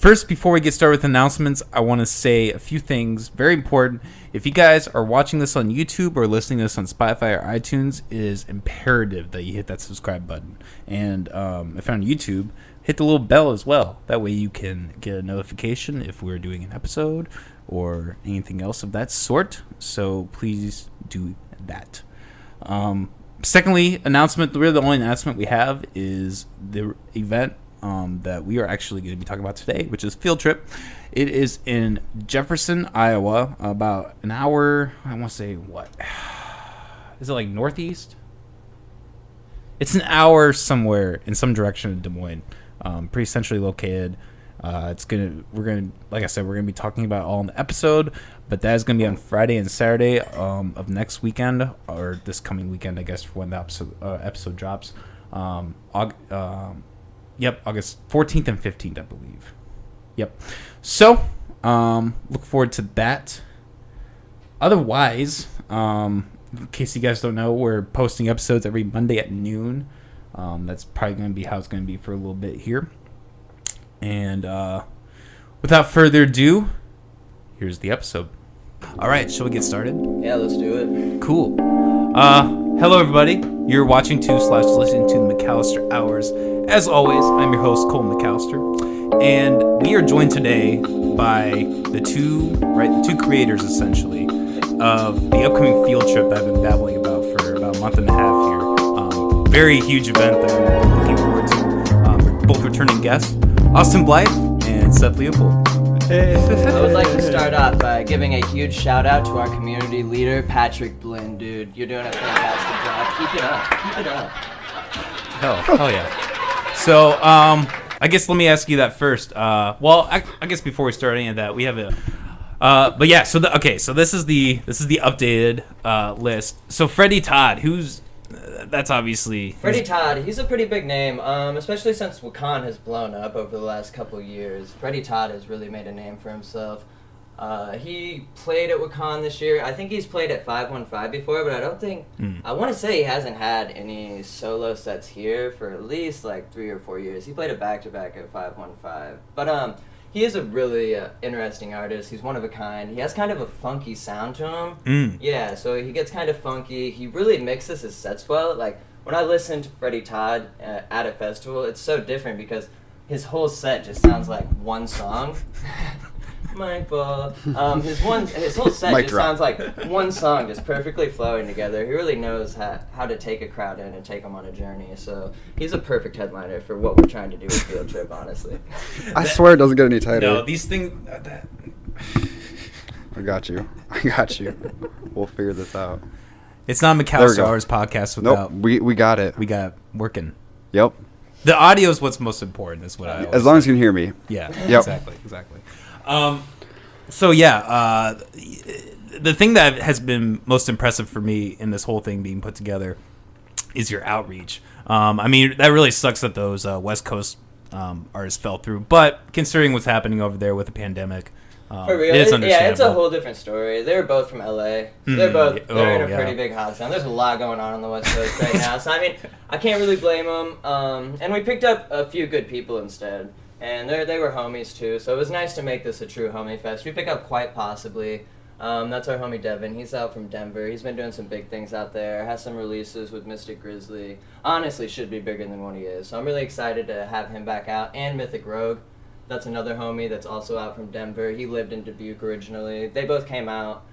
First, before we get started with announcements, I want to say a few things. Very important. If you guys are watching this on YouTube or listening to this on Spotify or iTunes, it is imperative that you hit that subscribe button. And if on YouTube, hit the little bell as well. That way you can get a notification if we're doing an episode or anything else of that sort. So please do that. Secondly, announcement. Really, the only announcement we have is the event that we are actually going to be talking about today, which is Field Trip. It is in Jefferson, Iowa, about an hour. I want to say, what? Is it like northeast? It's an hour somewhere in some direction of Des Moines. Pretty centrally located. Like I said, we're gonna be talking about it all in the episode, but that is gonna be on Friday and Saturday of next weekend, or this coming weekend, I guess, for when the episode drops. August 14th and 15th, I believe. Yep. So, look forward to that. Otherwise, in case you guys don't know, we're posting episodes every Monday at noon. That's probably going to be how it's going to be for a little bit here. And without further ado, here's the episode. All right, shall we get started? Yeah, let's do it. Cool. Hello, everybody. You're watching /listening to the McAllister Hours. As always, I'm your host, Cole McAllister, and we are joined today by the two creators, essentially, of the upcoming field trip that I've been babbling about for about a month and a half here. Very huge event that I'm looking forward to. Both returning guests, Blythe and Seth Leopold. I would like to start off by giving a huge shout out to our community leader, Patrick Blinn. Dude, you're doing a fantastic job. Keep it up. Keep it up. Hell yeah. So, I guess let me ask you that first. I guess before we start any of that, we have a. But yeah, so this is the updated list. So Freddie Todd, that's obviously Freddie Todd. He's a pretty big name, especially since Wakan has blown up over the last couple of years. Freddie Todd has really made a name for himself. He played at Wakan this year. I think he's played at 515 before, but I don't think... I want to say he hasn't had any solo sets here for at least like 3 or 4 years. He played a back-to-back at 515. But he is a really interesting artist. He's one of a kind. He has kind of a funky sound to him. Yeah, so he gets kind of funky. He really mixes his sets well. Like, when I listen to Freddie Todd at a festival, it's so different because his whole set just sounds like one song. Michael. His whole set just sounds like one song just perfectly flowing together. He really knows how to take a crowd in and take them on a journey. So he's a perfect headliner for what we're trying to do with Field Trip, honestly. I swear it doesn't get any tighter. No, these things... I got you. We'll figure this out. It's not McAllister Hours podcast without... Nope, we got it. We got working. Yep. The audio is what's most important, is what I always As long as you can hear me. Yeah, yep. Exactly. So yeah, the thing that has been most impressive for me in this whole thing being put together is your outreach. I mean, that really sucks that those West Coast artists fell through, but considering what's happening over there with the pandemic, for real, it is understandable. Yeah, it's a whole different story. They were both from LA. So they're in a pretty big hot zone. There's a lot going on the West Coast right now. So I mean, I can't really blame them. And we picked up a few good people instead. And they were homies too, so it was nice to make this a true homie fest. We pick up Quite Possibly. That's our homie Devin. He's out from Denver. He's been doing some big things out there. Has some releases with Mystic Grizzly. Honestly, should be bigger than what he is. So I'm really excited to have him back out. And Mythic Rogue. That's another homie that's also out from Denver. He lived in Dubuque originally. They both came out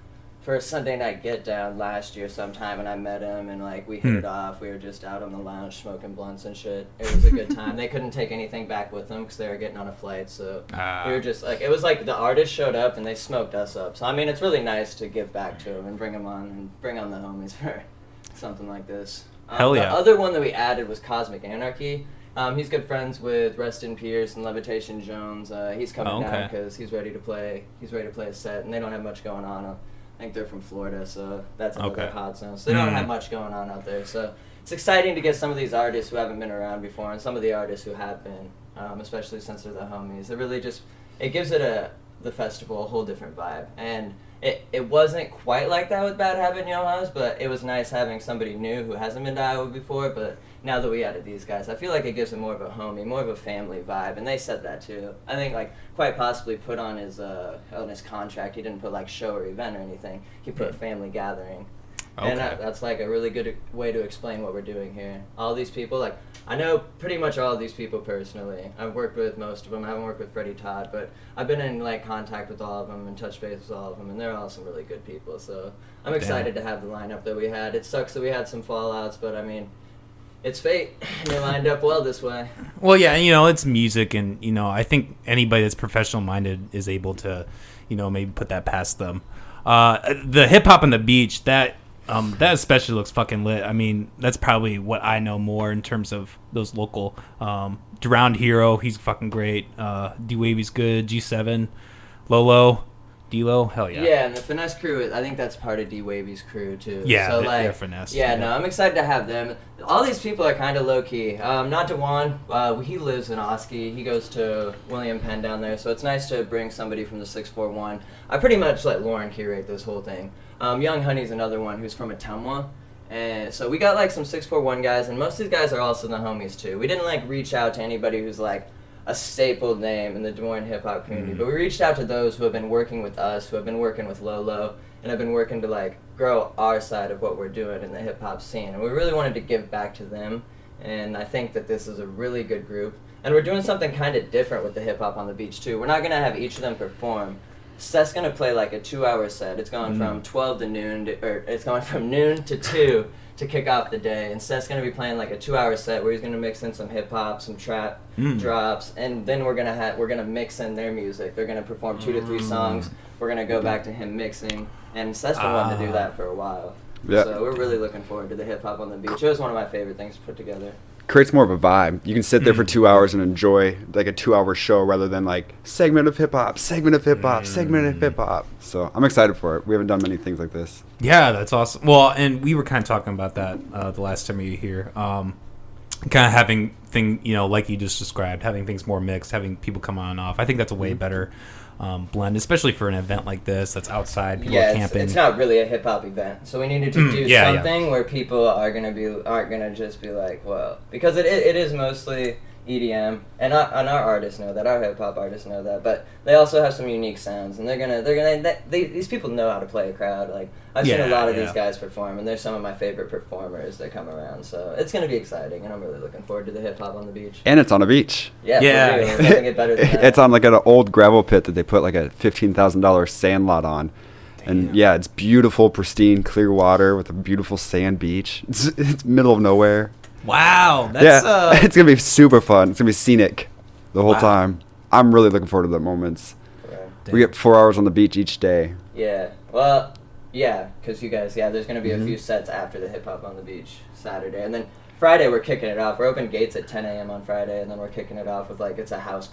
for a Sunday night get down last year sometime, and I met him, and like we hit it off. We were just out on the lounge smoking blunts and shit. It was a good time. They couldn't take anything back with them because they were getting on a flight, so we were just like, it was like the artists showed up and they smoked us up. So I mean, it's really nice to give back to them and bring them on and bring on the homies for something like this. Hell yeah. The other one that we added was Cosmic Anarchy. He's good friends with Reston Pierce and Levitation Jones. He's coming down because he's ready to play. He's ready to play a set, and they don't have much going on. I think they're from Florida, so that's another hot zone. So they don't have much going on out there. So it's exciting to get some of these artists who haven't been around before, and some of the artists who have been, especially since they're the homies. It really just gives the festival a whole different vibe. And it wasn't quite like that with Bad Habit and Yoha's, but it was nice having somebody new who hasn't been to Iowa before, but now that we added these guys, I feel like it gives him more of a homie, more of a family vibe, and they said that too. I think like quite possibly put on his contract, he didn't put like show or event or anything. He put family gathering. Okay. And that's like a really good way to explain what we're doing here. All these people, like I know pretty much all of these people personally. I've worked with most of them. I haven't worked with Freddie Todd, but I've been in like contact with all of them and touch base with all of them, and they're all some really good people. So I'm excited to have the lineup that we had. It sucks that we had some fallouts, but I mean, it's fate. They lined up well this way. Well, yeah, it's music, and I think anybody that's professional minded is able to, maybe put that past them. The hip hop on the beach, that especially looks fucking lit. I mean, that's probably what I know more in terms of those local. Drowned Hero, he's fucking great. D-Wavy's good. G7, Lolo, D-Lo, hell yeah. Yeah, and the Finesse crew, I think that's part of D-Wavy's crew too. Yeah, so they're Finesse. Yeah, no, I'm excited to have them. All these people are kind of low-key. Not Dewan, he lives in Oski. He goes to William Penn down there, so it's nice to bring somebody from the 641. I pretty much let Lauren curate this whole thing. Young Honey's another one who's from Atumwa. And so we got like some 641 guys, and most of these guys are also the homies too. We didn't like reach out to anybody who's like a staple name in the Des Moines hip-hop community, but we reached out to those who have been working with us, who have been working with Lolo, and have been working to like grow our side of what we're doing in the hip-hop scene. And we really wanted to give back to them, and I think that this is a really good group. And we're doing something kind of different with the hip-hop on the beach too. We're not going to have each of them perform. Seth's going to play like a 2-hour set. It's going from 12 to noon, it's going from noon to 2 to kick off the day. And Seth's going to be playing like a 2-hour set where he's going to mix in some hip hop, some trap drops, and then we're going to mix in their music. They're going to perform 2 to 3 songs. We're going to go back to him mixing, and Seth's been wanting to do that for a while. Yeah. So we're really looking forward to the hip hop on the beach. It was one of my favorite things to put together. Creates more of a vibe. You can sit there for 2 hours and enjoy like a 2-hour show rather than like segment of hip hop, segment of hip hop, segment of hip hop. So I'm excited for it. We haven't done many things like this. Yeah, that's awesome. Well, and we were kind of talking about that the last time you were here. Kind of having like you just described, having things more mixed, having people come on and off. I think that's a way better blend, especially for an event like this that's outside. People are camping. It's not really a hip hop event, so we needed to do something where people aren't gonna just be like, well, because it is mostly EDM, and our artists know that, our hip hop artists know that, but they also have some unique sounds, and these people know how to play a crowd. Like I've seen a lot of these guys perform, and they're some of my favorite performers that come around. So it's gonna be exciting, and I'm really looking forward to the hip hop on the beach. And it's on a beach. Yeah. It doesn't get better than that. It's on like an old gravel pit that they put like a $15,000 sand lot on. Damn. And yeah, it's beautiful, pristine, clear water with a beautiful sand beach. It's middle of nowhere. Wow, that's it's gonna be super fun. It's gonna be scenic the whole time. I'm really looking forward to the moments. Right. We get 4 hours on the beach each day. Yeah, well, yeah, because you guys, there's gonna be a few sets after the hip hop on the beach Saturday, and then Friday we're kicking it off. We're open gates at 10 a.m. on Friday, and then we're kicking it off with like it's a house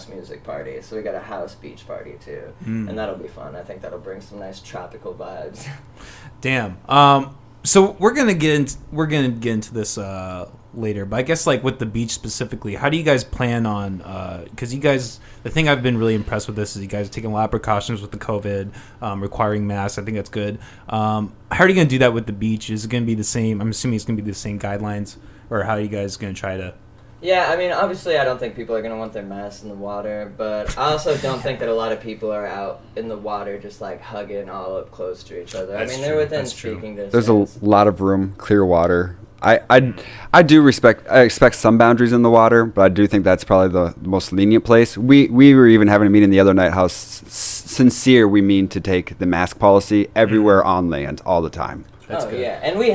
music party. So we got a house beach party too, and that'll be fun. I think that'll bring some nice tropical vibes. Damn. So we're gonna get into this later, but I guess like with the beach specifically, how do you guys plan on? Because you guys, the thing I've been really impressed with this is you guys are taking a lot of precautions with the COVID, requiring masks. I think that's good. How are you gonna do that with the beach? Is it gonna be the same? I'm assuming it's gonna be the same guidelines, or how are you guys gonna try to? Yeah, I mean, obviously I don't think people are going to want their masks in the water, but I also don't think that a lot of people are out in the water just, like, hugging all up close to each other. That's they're within speaking distance. There's a lot of room, clear water. I do expect some boundaries in the water, but I do think that's probably the most lenient place. We were even having a meeting the other night how sincere we mean to take the mask policy everywhere on land all the time. That's good. Yeah, and we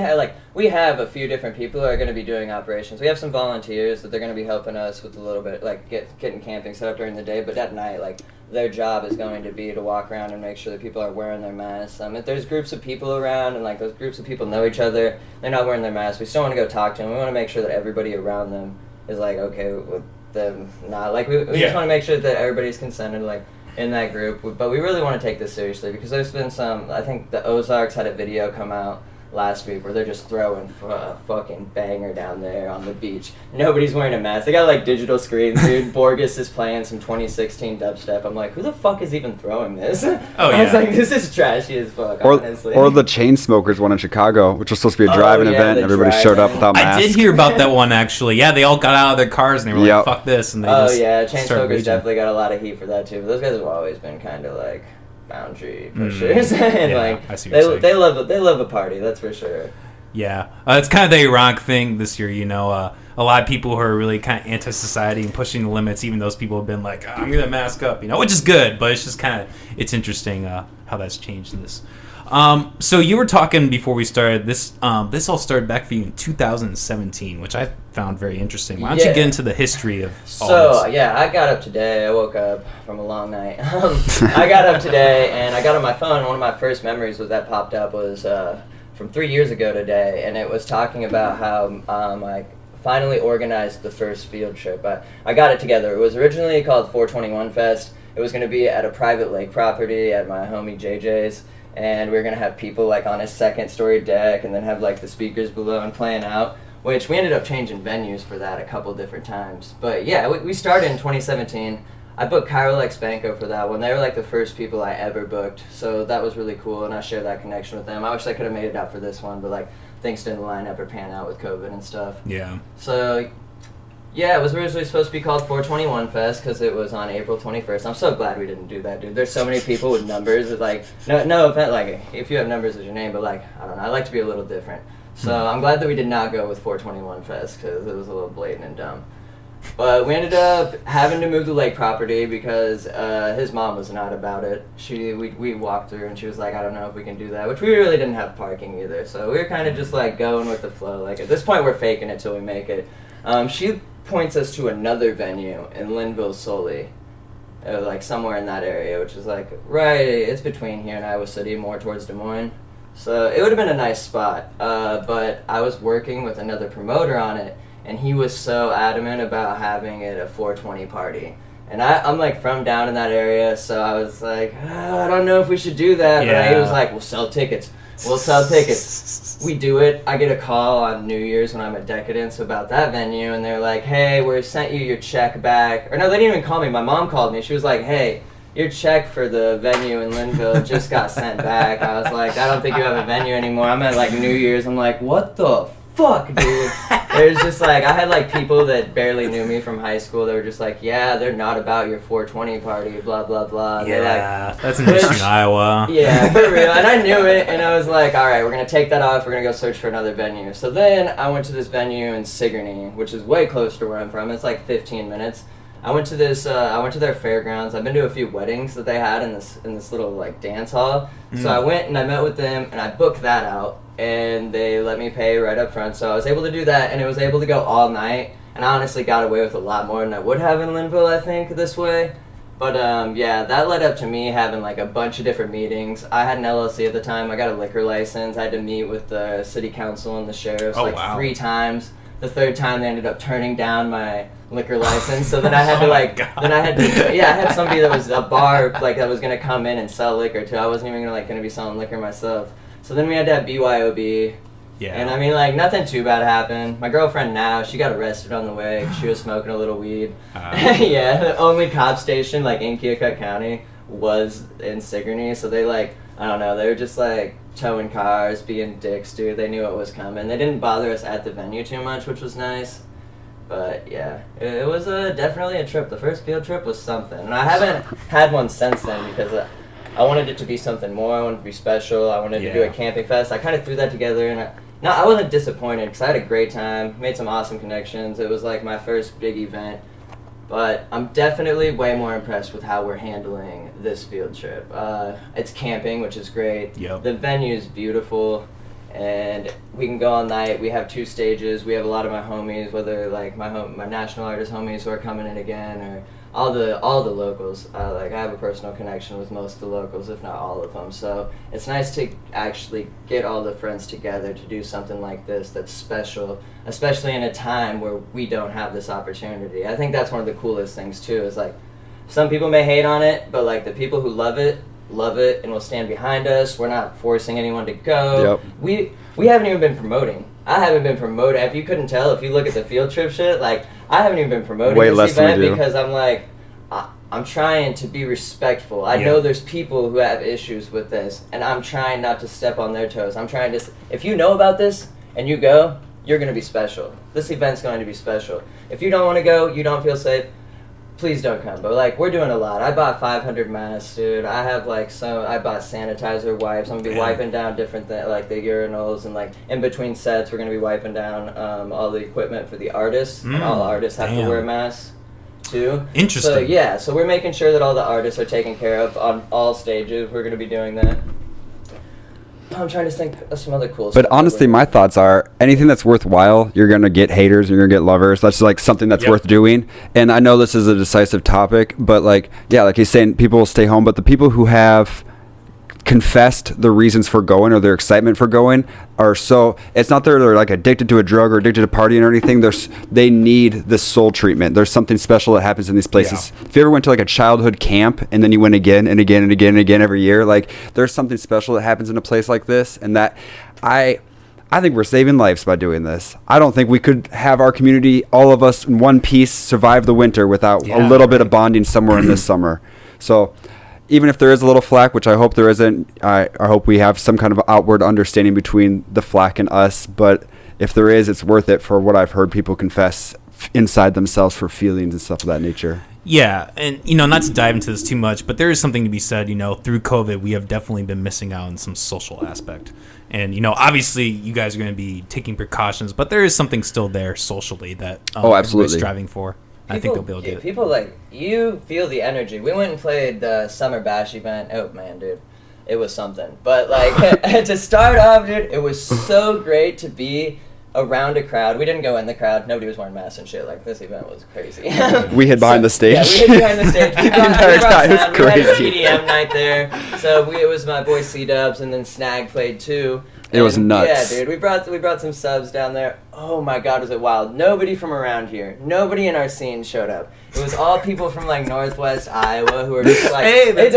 have a few different people who are going to be doing operations. We have some volunteers that they're going to be helping us with a little bit, like getting camping set up during the day, but at night, like their job is going to be to walk around and make sure that people are wearing their masks. If there's groups of people around and like those groups of people know each other, they're not wearing their masks, we still want to go talk to them. We want to make sure that everybody around them is like okay with them not. Like we just want to make sure that everybody's consented, like in that group, but we really want to take this seriously because there's been some, I think the Ozarks had a video come out last week where they're just throwing a fucking banger down there on the beach. Nobody's wearing a mask. They got like digital screens, dude. Borges is playing some 2016 dubstep. I'm like, who the fuck is even throwing this? Oh, I was like, this is trashy as fuck, honestly. Or the Chainsmokers one in Chicago, which was supposed to be a drive-in event. Everybody showed up without masks. I did hear about that one, actually. Yeah, they all got out of their cars and they were like, fuck this. And they Chainsmokers definitely got a lot of heat for that too. But those guys have always been kind of like boundary pushers. And like, they love a party, that's for sure. Yeah, it's kind of the ironic thing this year, you know. A lot of people who are really kind of anti-society and pushing the limits, even those people have been like, I'm going to mask up, you know, which is good, but it's just kind of, it's interesting how that's changed in this. So you were talking before we started, this all started back for you in 2017, which I found very interesting. Why don't you get into the history of all this? So, yeah, I got up today. I woke up from a long night. I got up today, and I got on my phone. One of my first memories that popped up was from 3 years ago today, and it was talking about how I finally organized the first field trip. I got it together. It was originally called 421 Fest. It was going to be at a private lake property at my homie JJ's, and we were going to have people like on a second-story deck and then have like the speakers below and playing out, which we ended up changing venues for that a couple different times. But yeah, we started in 2017. I booked Cairo Lex Banco for that one. They were like the first people I ever booked, so that was really cool, and I shared that connection with them. I wish I could have made it out for this one, but like things didn't line up or pan out with COVID and stuff. Yeah. So yeah, it was originally supposed to be called 421 Fest because it was on April 21st. I'm so glad we didn't do that, dude. There's so many people with numbers. Like, no offense, like, if you have numbers as your name, but like, I don't know, I like to be a little different. So I'm glad that we did not go with 421 Fest because it was a little blatant and dumb. But we ended up having to move the lake property because his mom was not about it. We walked through and she was like, I don't know if we can do that, which we really didn't have parking either. So we were kind of just like going with the flow. Like at this point, we're faking it till we make it. She points us to another venue in Linville, Sully, like somewhere in that area, which is like it's between here and Iowa City, more towards Des Moines. So it would have been a nice spot, but I was working with another promoter on it, and he was so adamant about having it a 420 party. And I'm like from down in that area, so I was like, I don't know if we should do that. Yeah. But he was like, we'll sell tickets. We do it. I get a call on New Year's when I'm at Decadence about that venue, and they're like, hey, we sent you your check back. Or no, they didn't even call me. My mom called me. She was like, hey, your check for the venue in Linville just got sent back. I was like, I don't think you have a venue anymore. I'm at like New Year's. I'm like, what the fuck, dude? There's just like, I had like people that barely knew me from high school that were just like, yeah, they're not about your 420 party, blah, blah, blah. Yeah, like, that's in Eastern Iowa. Yeah, for real. And I knew it, and I was like, all right, we're going to take that off. We're going to go search for another venue. So then I went to this venue in Sigourney, which is way closer to where I'm from. It's like 15 minutes. I went to their fairgrounds. I've been to a few weddings that they had in this little like dance hall. So I went and I met with them and I booked that out, and they let me pay right up front. So I was able to do that, and it was able to go all night. And I honestly got away with a lot more than I would have in Linville, I think, this way. But yeah, that led up to me having like a bunch of different meetings. I had an LLC at the time. I got a liquor license. I had to meet with the city council and the sheriffs 3 times. The third time they ended up turning down my liquor license, so then I had to I had somebody that was a bar like that was gonna come in and sell liquor too. I wasn't even gonna be selling liquor myself. So then we had to have BYOB. Yeah. And I mean, like, nothing too bad happened. My girlfriend now, she got arrested on the way. She was smoking a little weed. Yeah, the only cop station like in Keokuk County was in Sigourney, so they like, I don't know, they were just like towing cars, being dicks, dude. They knew what was coming. They didn't bother us at the venue too much, which was nice. But yeah, it was definitely a trip. The first field trip was something. And I haven't had one since then because I wanted it to be something more. I wanted it to be special. I wanted to do a camping fest. I kind of threw that together, and I wasn't disappointed because I had a great time, made some awesome connections. It was like my first big event. But I'm definitely way more impressed with how we're handling this field trip. It's camping, which is great. Yep. The venue is beautiful, and we can go all night. We have 2 stages. We have a lot of my homies, whether like my national artist homies who are coming in again, or all the locals. I have a personal connection with most of the locals, if not all of them. So it's nice to actually get all the friends together to do something like this that's special, especially in a time where we don't have this opportunity. I think that's one of the coolest things too, is like some people may hate on it, but like the people who love it, love it and will stand behind us. We're not forcing anyone to go. Yep. We haven't even been promoting. I haven't been promoting. If you couldn't tell, if you look at the field trip shit, like, I haven't even been promoting this event because I'm like, I'm trying to be respectful. I know there's people who have issues with this, and I'm trying not to step on their toes. I'm trying to, if you know about this and you go, you're going to be special. This event's going to be special. If you don't want to go, you don't feel safe, please don't come. But, like, we're doing a lot. I bought 500 masks, dude. I have, like, I bought sanitizer wipes. I'm going to be wiping down different things, like the urinals, and, like, in between sets, we're going to be wiping down all the equipment for the artists. And all artists have to wear masks, too. Interesting. So we're making sure that all the artists are taken care of on all stages. We're going to be doing that. I'm trying to think of some other cool stuff. But honestly, my thoughts are anything that's worthwhile, you're going to get haters, you're going to get lovers. That's like something that's worth doing. And I know this is a decisive topic, but like he's saying, people will stay home. But the people who have confessed the reasons for going or their excitement for going are so, it's not that they're like addicted to a drug or addicted to partying or anything. They need this soul treatment. There's something special that happens in these places. If you ever went to like a childhood camp and then you went again and again and again and again every year, like there's something special that happens in a place like this. And that I think we're saving lives by doing this. I don't think we could have our community, all of us in one piece, survive the winter without a little bit of bonding somewhere in this summer. So even if there is a little flack, which I hope there isn't, I hope we have some kind of outward understanding between the flack and us. But if there is, it's worth it for what I've heard people confess inside themselves for feelings and stuff of that nature. Yeah, and, not to dive into this too much, but there is something to be said, through COVID, we have definitely been missing out on some social aspect. And, obviously, you guys are going to be taking precautions, but there is something still there socially that everybody's striving for. I think they'll be able to do it. People, like, you feel the energy. We went and played the Summer Bash event. Oh, man, dude. It was something. But, like, to start off, dude, it was so great to be around a crowd. We didn't go in the crowd. Nobody was wearing masks and shit. Like, this event was crazy. We hid behind the stage. Yeah, we hid behind the stage. The entire time. It was crazy. We had an EDM night there. So it was my boy C-Dubs, and then Snag played, too. It was nuts. Yeah, dude. We brought some subs down there. Oh my God, was it wild? Nobody from around here, nobody in our scene showed up. It was all people from like Northwest Iowa who were just like, hey, there's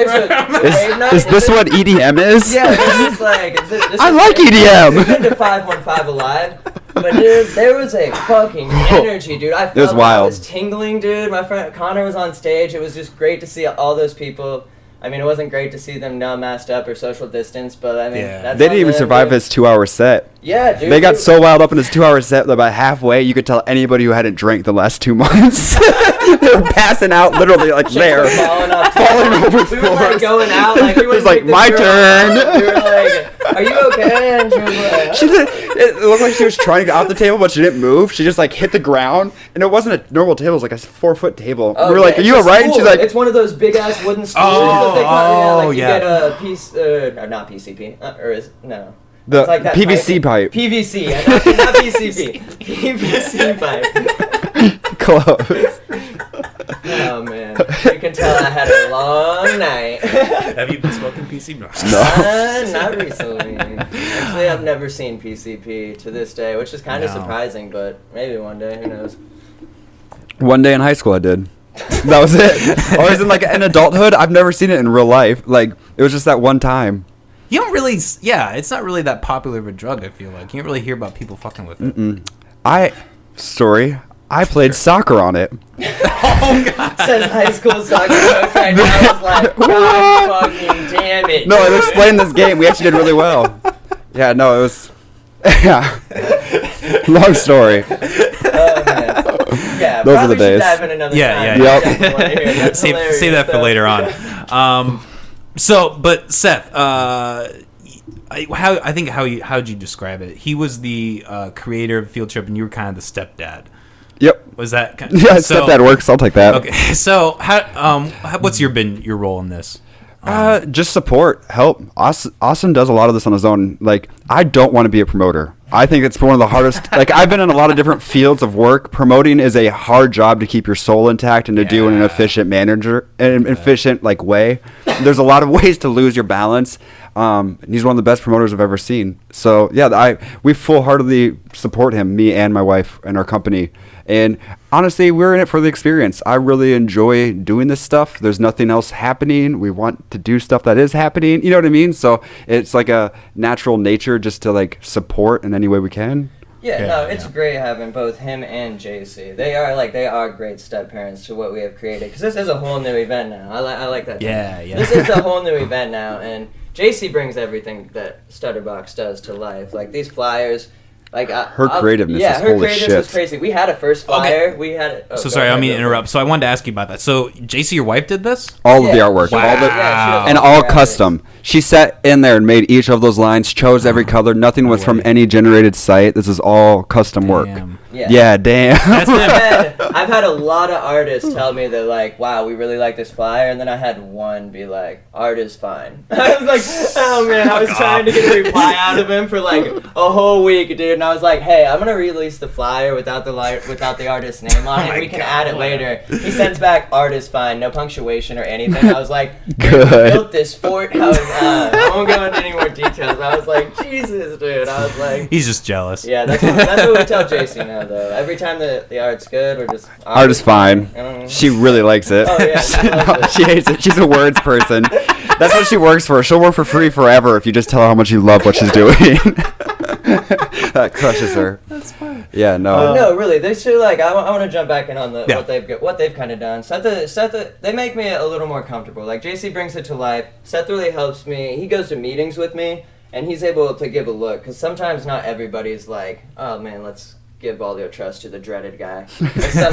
is this what EDM is? Yeah, it's just like, I like EDM. We've been to 515 Alive, but dude, there was a fucking energy, dude. I felt it was wild. I was tingling, dude. My friend Connor was on stage. It was just great to see all those people. I mean, it wasn't great to see them not masked up or social distance, but I mean, that's they didn't even survive his 2-hour set. Yeah, dude. They got so wild up in his 2-hour set that by halfway, you could tell anybody who hadn't drank the last 2 months. They were passing out literally like there. Falling over we were like going out. Like, we it was like, my turn. We were like, are you okay? And she was like, it looked like she was trying to get off the table, but she didn't move. She just like hit the ground. And it wasn't a normal table. It was like a 4-foot table. We were like, are you all right? And she's like, it's one of those big ass wooden stools. You get a piece, not PCP, or is, no. The like that PVC pipe. PVC, not PCP. PVC pipe. Close. Oh man, you can tell I had a long night. Have you been smoking PCP? No. Not recently. Actually, I've never seen PCP to this day, which is kind of surprising, but maybe one day, who knows. One day in high school I did. That was it. Or as in like in adulthood, I've never seen it in real life. Like, it was just that one time. You don't really, it's not really that popular of a drug, I feel like. You don't really hear about people fucking with it. I played soccer on it. Oh, God. Says high school soccer coach right now. I was like, God fucking damn it. No, it explained this game. We actually did really well. Yeah, no, it was... Yeah. Long story. Oh, man. Yeah, those are the days. Dive in another time. Yep. Save that for later on. But Seth, how'd you describe it? He was the creator of Field Trip, and you were kind of the stepdad. Yep. Was that kind of, stepdad works? I'll take that. Okay. So, what's been your role in this? Just support, help. Austin does a lot of this on his own. Like, I don't want to be a promoter. I think it's one of the hardest. Like, I've been in a lot of different fields of work. Promoting is a hard job to keep your soul intact and to do in an efficient efficient like way. There's a lot of ways to lose your balance. He's one of the best promoters I've ever seen. So yeah, we full-heartedly support him, me and my wife and our company. And honestly, we're in it for the experience. I really enjoy doing this stuff. There's nothing else happening. We want to do stuff that is happening. You know what I mean? So it's like a natural nature just to like support in any way we can. Yeah, no, it's great having both him and JC. They are great step parents to what we have created. Because this is a whole new event now. I like that. Yeah. This is a whole new event now, and JC brings everything that Stutterbox does to life. Like these flyers. Like her creativeness is holy shit. Was crazy. We had a first flyer. Okay. We had. Sorry, I don't mean to interrupt. So I wanted to ask you about that. So JC, your wife did this? All of the artwork, all custom. She sat in there and made each of those lines. Chose every color. Nothing was from any generated site. This is all custom work. Yeah, damn. I've had a lot of artists tell me that like, wow, we really like this flyer, and then I had one be like, art is fine. I was like, oh man, I was trying to get a reply out of him for like a whole week, dude. And I was like, hey, I'm gonna release the flyer without the art's name on it. We can add it later. He sends back, art is fine, no punctuation or anything. I was like, good. We built this fort. I won't go into any more details. I was like, Jesus, dude. I was like, he's just jealous. Yeah, that's what we tell JC now. Though every time the art's good, we're just art is fine. She really likes it. Oh yeah, she hates it. She's a words person. That's what she works for. She'll work for free forever if you just tell her how much you love what she's doing. That crushes her. That's fine. Yeah, no. No, really, they should like. I want to jump back in on what they've kind of done. Seth, they make me a little more comfortable. Like JC brings it to life. Seth really helps me. He goes to meetings with me, and he's able to give a look. Because sometimes not everybody's like, oh man, let's give all their trust to the dreaded guy. But the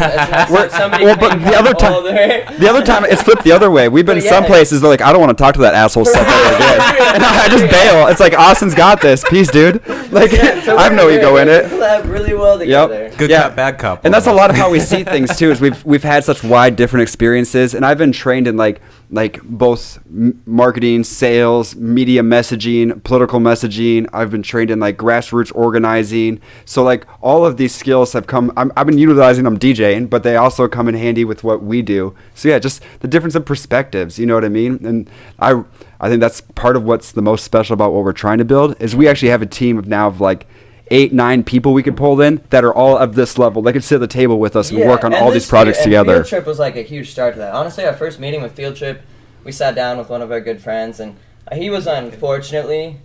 other time it's flipped the other way. We've been some places they're like, I don't want to talk to that asshole Seth ever again, and I just bail. It's like Austin's got this. Peace, dude. Like I have no ego in it. Collab really well together. Yep. Good cop, bad cop. And that's a lot of how we see things too. Is we've had such wide different experiences, and I've been trained in like both marketing, sales, media messaging, political messaging. I've been trained in like grassroots organizing. So like all of these skills have come. I've been utilizing them DJing, but they also come in handy with what we do. So yeah, just the difference of perspectives. You know what I mean? And I think that's part of what's the most special about what we're trying to build is we actually have a team of like 8-9 people we could pull in that are all of this level. They could sit at the table with us and work on all these projects together. Field Trip was like a huge start to that. Honestly, our first meeting with Field Trip, we sat down with one of our good friends, and he was unfortunately...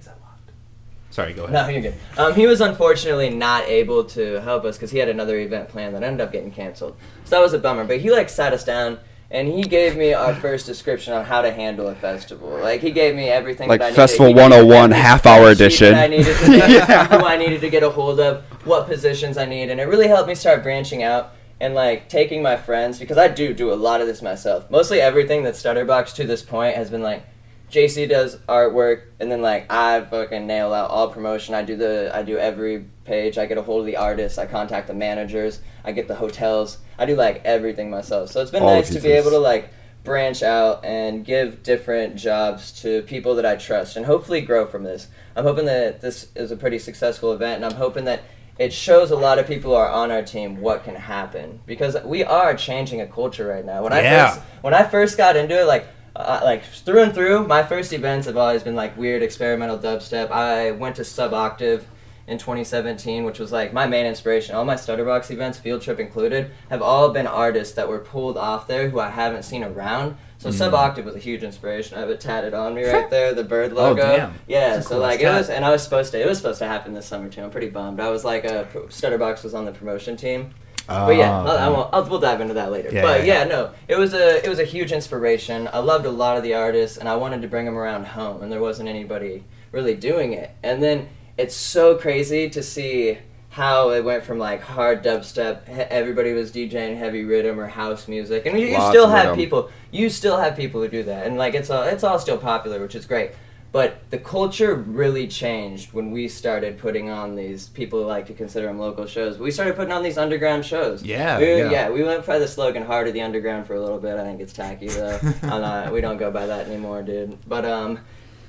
Sorry, go ahead. No, you're good. He was unfortunately not able to help us because he had another event planned that ended up getting canceled. So that was a bummer. But he sat us down, and he gave me our first description on how to handle a festival. Like, he gave me everything that I needed. Festival 101 half-hour edition. I needed to who I needed to get a hold of, what positions I need, and it really helped me start branching out and, like, taking my friends, because I do a lot of this myself. Mostly everything that Stutterbox to this point has been, like, JC does artwork, and then, like, I fucking nail out all promotion. I do every page. I get a hold of the artists. I contact the managers. I get the hotels. I do, like, everything myself. So it's been nice to be able to, like, branch out and give different jobs to people that I trust and hopefully grow from this. I'm hoping that this is a pretty successful event, and I'm hoping that it shows a lot of people who are on our team what can happen, because we are changing a culture right now. When I first got into it, like through and through, my first events have always been like weird experimental dubstep. I went to Suboctave in 2017, which was like my main inspiration. All my Stutterbox events, Field Trip included, have all been artists that were pulled off there who I haven't seen around. So Suboctave was a huge inspiration. I have it tatted on me right there, the bird logo. Oh damn! Yeah, so like it was, and it was supposed to happen this summer too. I'm pretty bummed. I was like Stutterbox was on the promotion team. But yeah, we'll dive into that later. It was a huge inspiration. I loved a lot of the artists, and I wanted to bring them around home, and there wasn't anybody really doing it. And then it's so crazy to see how it went from like hard dubstep. Everybody was DJing heavy rhythm or house music, and you still have people who do that, and like it's all still popular, which is great. But the culture really changed when we started putting on these, people like to consider them local shows. We started putting on these underground shows. We went by the slogan "Heart of the Underground" for a little bit. I think it's tacky though. We don't go by that anymore, dude. But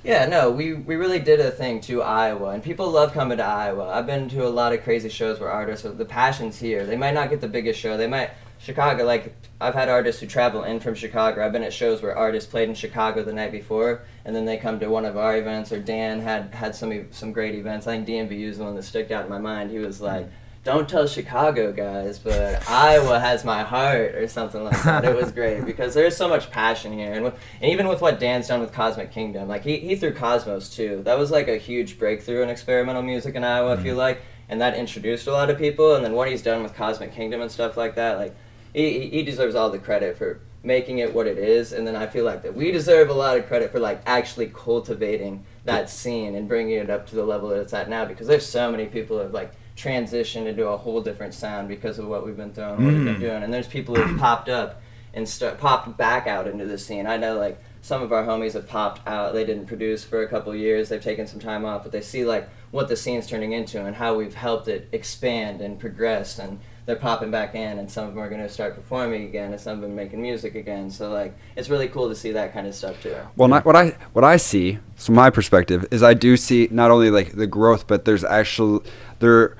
we really did a thing to Iowa, and people love coming to Iowa. I've been to a lot of crazy shows where artists, the passion's here. They might not get the biggest show. They might, Chicago, like, I've had artists who travel in from Chicago. I've been at shows where artists played in Chicago the night before, and then they come to one of our events, or Dan had some great events. I think DMVU is the one that stuck out in my mind. He was like, don't tell Chicago guys, but Iowa has my heart or something like that. It was great because there's so much passion here. And even with what Dan's done with Cosmic Kingdom, like he threw Cosmos too. That was like a huge breakthrough in experimental music in Iowa, I feel like. And that introduced a lot of people. And then what he's done with Cosmic Kingdom and stuff like that, like he deserves all the credit for making it what it is. And then I feel like that we deserve a lot of credit for like actually cultivating that scene and bringing it up to the level that it's at now, because there's so many people who have like transitioned into a whole different sound because of what we've been throwing, what we've been doing. And there's people who've popped up and popped back out into the scene. I know like some of our homies have popped out. They didn't produce for a couple of years. They've taken some time off, but they see like what the scene's turning into and how we've helped it expand and progress, and they're popping back in, and some of them are going to start performing again, and some of them making music again. So like it's really cool to see that kind of stuff too. Well, what I see from my perspective is I do see not only like the growth, but there's actually there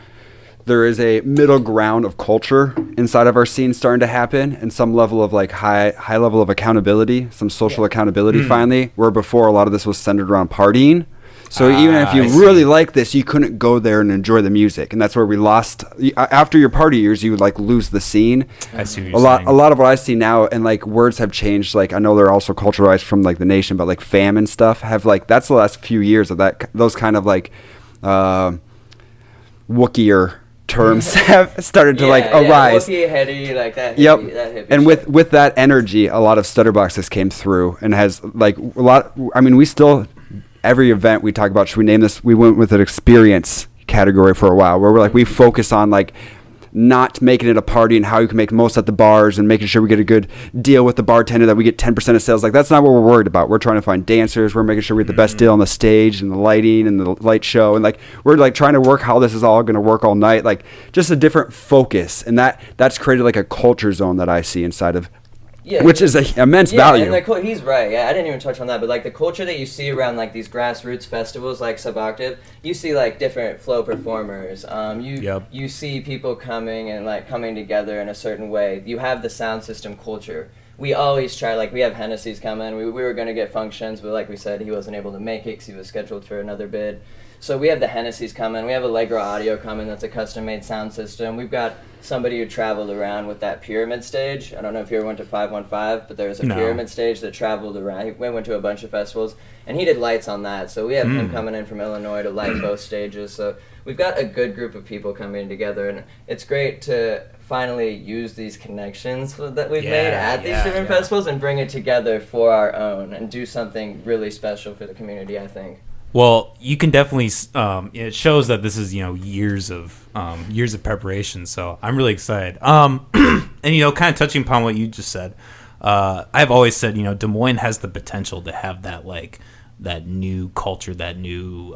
is a middle ground of culture inside of our scene starting to happen, and some level of like high level of accountability, some social accountability finally, where before a lot of this was centered around partying. So even if you really like this, you couldn't go there and enjoy the music, and that's where we lost. After your party years, you would like lose the scene. I see what you're saying. A lot of what I see now, and like words have changed. Like I know they're also culturalized from like the nation, but like fam and stuff have like that's the last few years of that. Those kind of like Wookieer terms have started to like arise. Wookiee, heady, like that. Yep. That hippie and shit. with that energy, a lot of Stutterboxes came through, and has like a lot. I mean, we still. Every event we talk about, should we name this? We went with an experience category for a while, where we're like, we focus on like not making it a party and how you can make most at the bars and making sure we get a good deal with the bartender, that we get 10% of sales. Like that's not what we're worried about. We're trying to find dancers. We're making sure we get the best deal on the stage and the lighting and the light show. And like, we're like trying to work how this is all going to work all night. Like just a different focus. And that's created like a culture zone that I see inside of, which is an immense value. And he's right. Yeah, I didn't even touch on that, but like the culture that you see around like these grassroots festivals like Suboctave, you see like different flow performers. You see people coming and like coming together in a certain way. You have the sound system culture. We always try, like we have Hennessy's coming. We were going to get Functions, but like we said, he wasn't able to make it because he was scheduled for another bid. So we have the Hennessy's coming. We have Allegro Audio coming. That's a custom-made sound system. We've got somebody who traveled around with that pyramid stage. I don't know if you ever went to 515, but there was a pyramid stage that traveled around. He went to a bunch of festivals, and he did lights on that. So we have him coming in from Illinois to light both stages. So we've got a good group of people coming together, and it's great to finally use these connections that we've made at these different festivals and bring it together for our own and do something really special for the community, I think. Well, you can definitely. It shows that this is years of preparation. So I'm really excited. And kind of touching upon what you just said, I've always said Des Moines has the potential to have that new culture, that new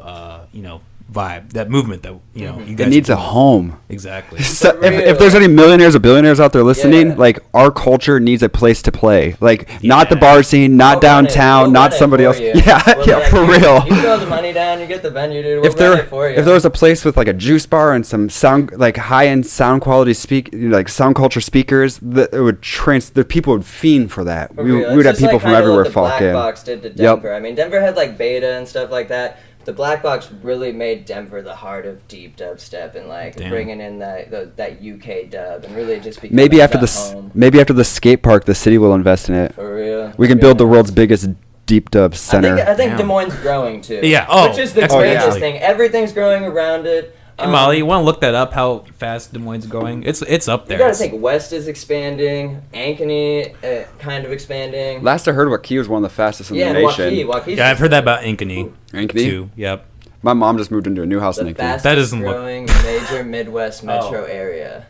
vibe, that movement that you guys. It needs a home. Exactly. So if there's any millionaires or billionaires out there listening, like our culture needs a place to play. Like not the bar scene, not downtown, not somebody else. For real. You throw the money down, you get the venue, dude. We'll run it for you. If there was a place with like a juice bar and some sound, like high-end sound quality like sound culture speakers, that it would the people would fiend for that. We would have people from everywhere flock in. Black Box did to Denver. I mean, Denver had like Beta and stuff like that. The Black Box really made Denver the heart of deep dubstep and like bringing in that UK dub and really just becoming maybe after the skate park, the city will invest in it. For real. We can build the world's biggest deep dub center. I think Des Moines growing too. Yeah. Which is the greatest thing. Everything's growing around it. Hey, Molly, you want to look that up? How fast Des Moines is growing? It's up there. You gotta think West is expanding, Ankeny kind of expanding. Last I heard, Waukee was one of the fastest in the nation. Waukee's I've heard that about Ankeny. Ankeny too. Yep. My mom just moved into a new house in the Ankeny. fastest That doesn't growing major Midwest metro area.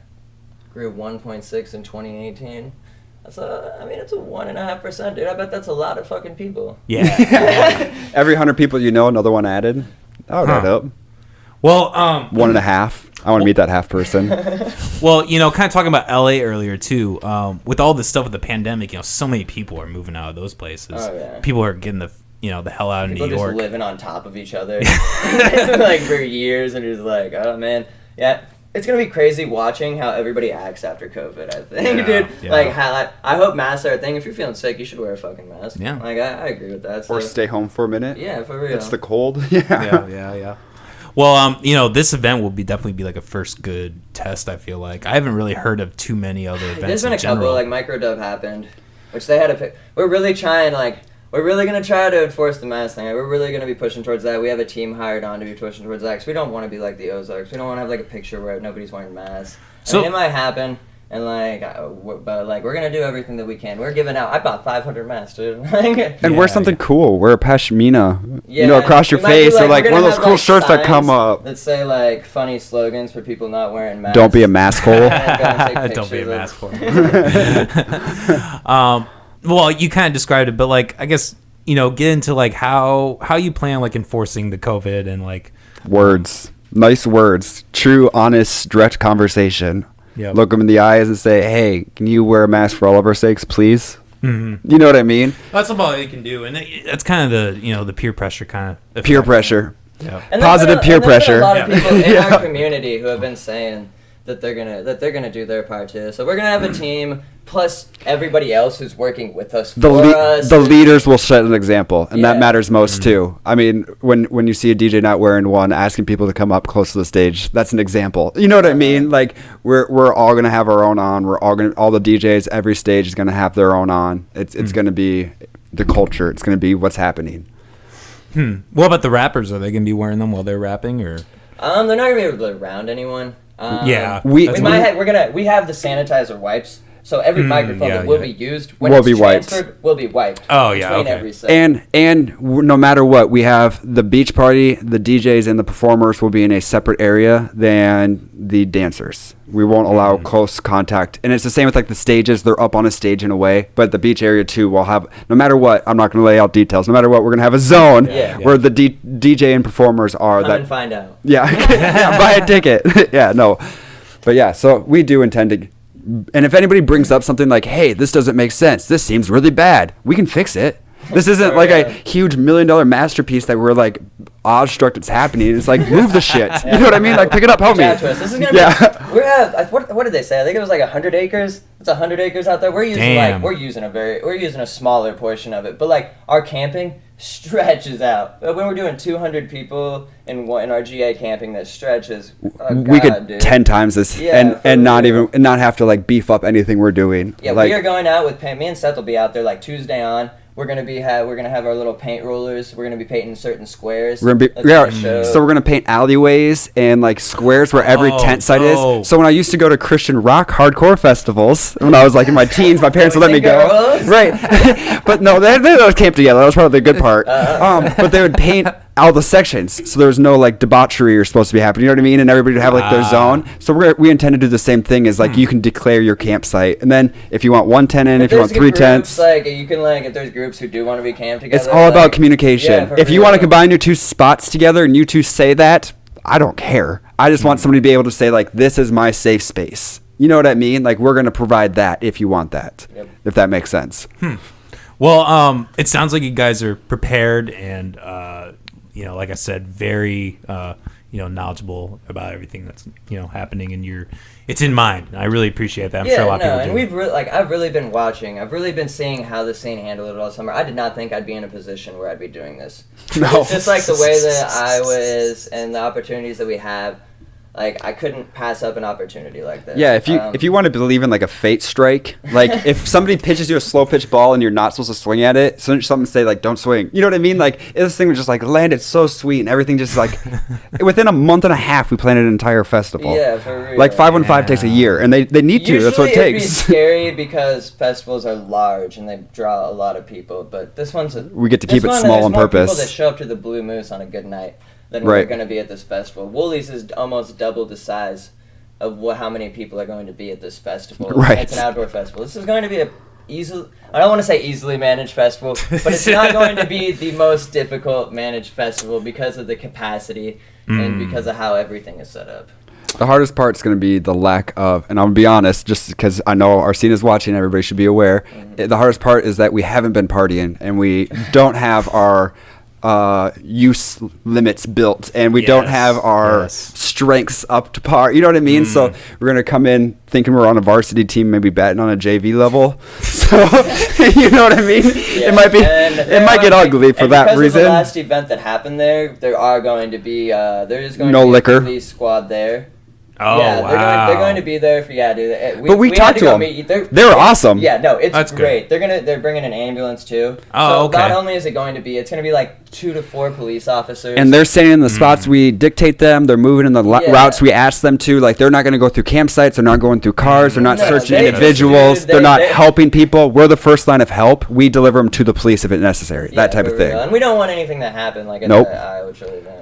Grew 1.6 in 2018. It's a 1.5%, dude. I bet that's a lot of fucking people. Yeah. Every 100 people another one added. That would add up. Well, 1.5. I want to meet that half person. Well, kind of talking about LA earlier too. With all this stuff with the pandemic, so many people are moving out of those places. Oh, yeah. People are getting the hell out of New York. People just living on top of each other, like for years, and just like, oh man, yeah. It's gonna be crazy watching how everybody acts after COVID. I think, dude. Yeah. Like, I hope masks are a thing. If you're feeling sick, you should wear a fucking mask. Yeah. Like, I agree with that. So. Or stay home for a minute. Yeah, for real. It's the cold. Yeah. Well, this event will definitely be like a first good test. I feel like I haven't really heard of too many other events. There's been in a couple, general. like Microdub happened, which they had to pick. We're really trying, we're really going to try to enforce the mask thing. We're really going to be pushing towards that. We have a team hired on to be pushing towards that because we don't want to be like the Ozarks. We don't want to have like a picture where nobody's wearing masks. It might happen, and but we're going to do everything that we can. We're giving out. I bought 500 masks, dude. And wear something cool. Wear a pashmina, across your We might face, do, or like one of those have, cool shirts that come up. That say like funny slogans for people not wearing masks. Don't be a mask hole. Don't be a mask hole. Well, you kind of described it, but like I guess get into like how you plan like enforcing the COVID and like words, nice words, true, honest, direct conversation. Yeah. Look them in the eyes and say, "Hey, can you wear a mask for all of our sakes, please?" Mm-hmm. You know what I mean? That's about all you can do, and that's kind of the peer pressure kind of peer pressure. Yeah. And Positive peer pressure. There's a lot of people in our community who have been saying that they're gonna do their part too. So we're gonna have a team plus everybody else who's working with us. The leaders will set an example, and that matters most too. I mean, when you see a DJ not wearing one, asking people to come up close to the stage, that's an example. You know what I mean? Like we're all gonna have our own on. All the DJs, every stage is gonna have their own on. It's gonna be the culture. It's gonna be what's happening. What about the rappers? Are they gonna be wearing them while they're rapping, or? They're not gonna be able to be around anyone. we have the sanitizer wipes, so every microphone that will be used when it's transferred will be wiped. Oh yeah, between okay. every set. And no matter what, we have the beach party, the DJs and the performers will be in a separate area than the dancers. We won't allow close contact, and it's the same with like the stages. They're up on a stage in a way, but the beach area too will have. No matter what, I'm not going to lay out details. No matter what, we're going to have a zone where the DJ and performers are. Come and find out. Yeah, buy a ticket. But yeah, so we do intend to. And if anybody brings up something like, "Hey, this doesn't make sense. This seems really bad," we can fix it. This isn't like a huge $1 million masterpiece that we're like awestruck it's happening. It's like, move the shit. You know what I mean? Like, pick it up, help me. This is gonna be. We have what did they say? I think it was like 100 acres. It's 100 acres out there. We're using a smaller portion of it, but like our camping stretches out. When we're doing 200 people in our GA camping, that stretches. We could 10 times this and not have to like beef up anything we're doing. Yeah, we are going out with paint. Me and Seth will be out there like Tuesday on. We're gonna have our little paint rollers. We're gonna be painting certain squares. So we're gonna paint alleyways and like squares where every tent site is. So when I used to go to Christian rock hardcore festivals when I was like in my teens, my parents would let me go. Right, but no, they always camp together. That was probably the good part. But they would paint all the sections, so there was no like debauchery or supposed to be happening. You know what I mean? And everybody would have like their zone. So we intend to do the same thing. Is like you can declare your campsite, and then if you want one tent in, if you want 3 tents, like you can like if there's groups who do want to be camped together. It's all about communication. If you want to combine your 2 spots together and you 2 say that, I don't care. I just want somebody to be able to say like, this is my safe space. You know what I mean? Like we're going to provide that if you want that. Yep. If that makes sense. Well, it sounds like you guys are prepared and like I said, very knowledgeable about everything that's happening, and it's in mind. I really appreciate that. I'm sure a lot of people do. And I've really been watching. I've really been seeing how the scene handled it all summer. I did not think I'd be in a position where I'd be doing this. No. Just like the way that I was and the opportunities that we have. Like I couldn't pass up an opportunity like this. Yeah, if you want to believe in like a fate strike, like if somebody pitches you a slow pitch ball and you're not supposed to swing at it, so something say like don't swing. You know what I mean? Like this thing was just like landed so sweet and everything just like within a month and a half we planned an entire festival. Yeah, for real. Like 515 takes a year, and they need to. That's what it takes. It'd be scary because festivals are large and they draw a lot of people, but this one's we get to keep it small on purpose. People that show up to the Blue Moose on a good night than we're going to be at this festival. Woolies is almost double the size of how many people are going to be at this festival. Right. It's an outdoor festival. This is going to be I don't want to say easily managed festival, but it's not going to be the most difficult managed festival because of the capacity and because of how everything is set up. The hardest part is going to be the lack of, and I'm going to be honest, just because I know our scene is watching, everybody should be aware. The hardest part is that we haven't been partying and we don't have our use limits built, and we don't have our strengths up to par. You know what I mean? So we're gonna come in thinking we're on a varsity team, maybe batting on a JV level. So you know what I mean? Yeah. It might get ugly for that reason. Because of the last event that happened there are going to be there is going no to be liquor. a police squad there. Oh, yeah, wow. they're going to be there for dude. But we talked to them. They're awesome. Yeah, no, it's That's great. Good. They're bringing an ambulance too. Oh, so okay. not only is it going to be, it's going to be like 2 to 4 police officers. And they're staying in the spots we dictate them. They're moving in the routes we ask them to. Like, they're not going to go through campsites. They're not going through cars. They're not searching individuals. They're not helping people. We're the first line of help. We deliver them to the police if it's necessary. That type of thing. And we don't want anything to happen like Nope. at the Iowa Chili event.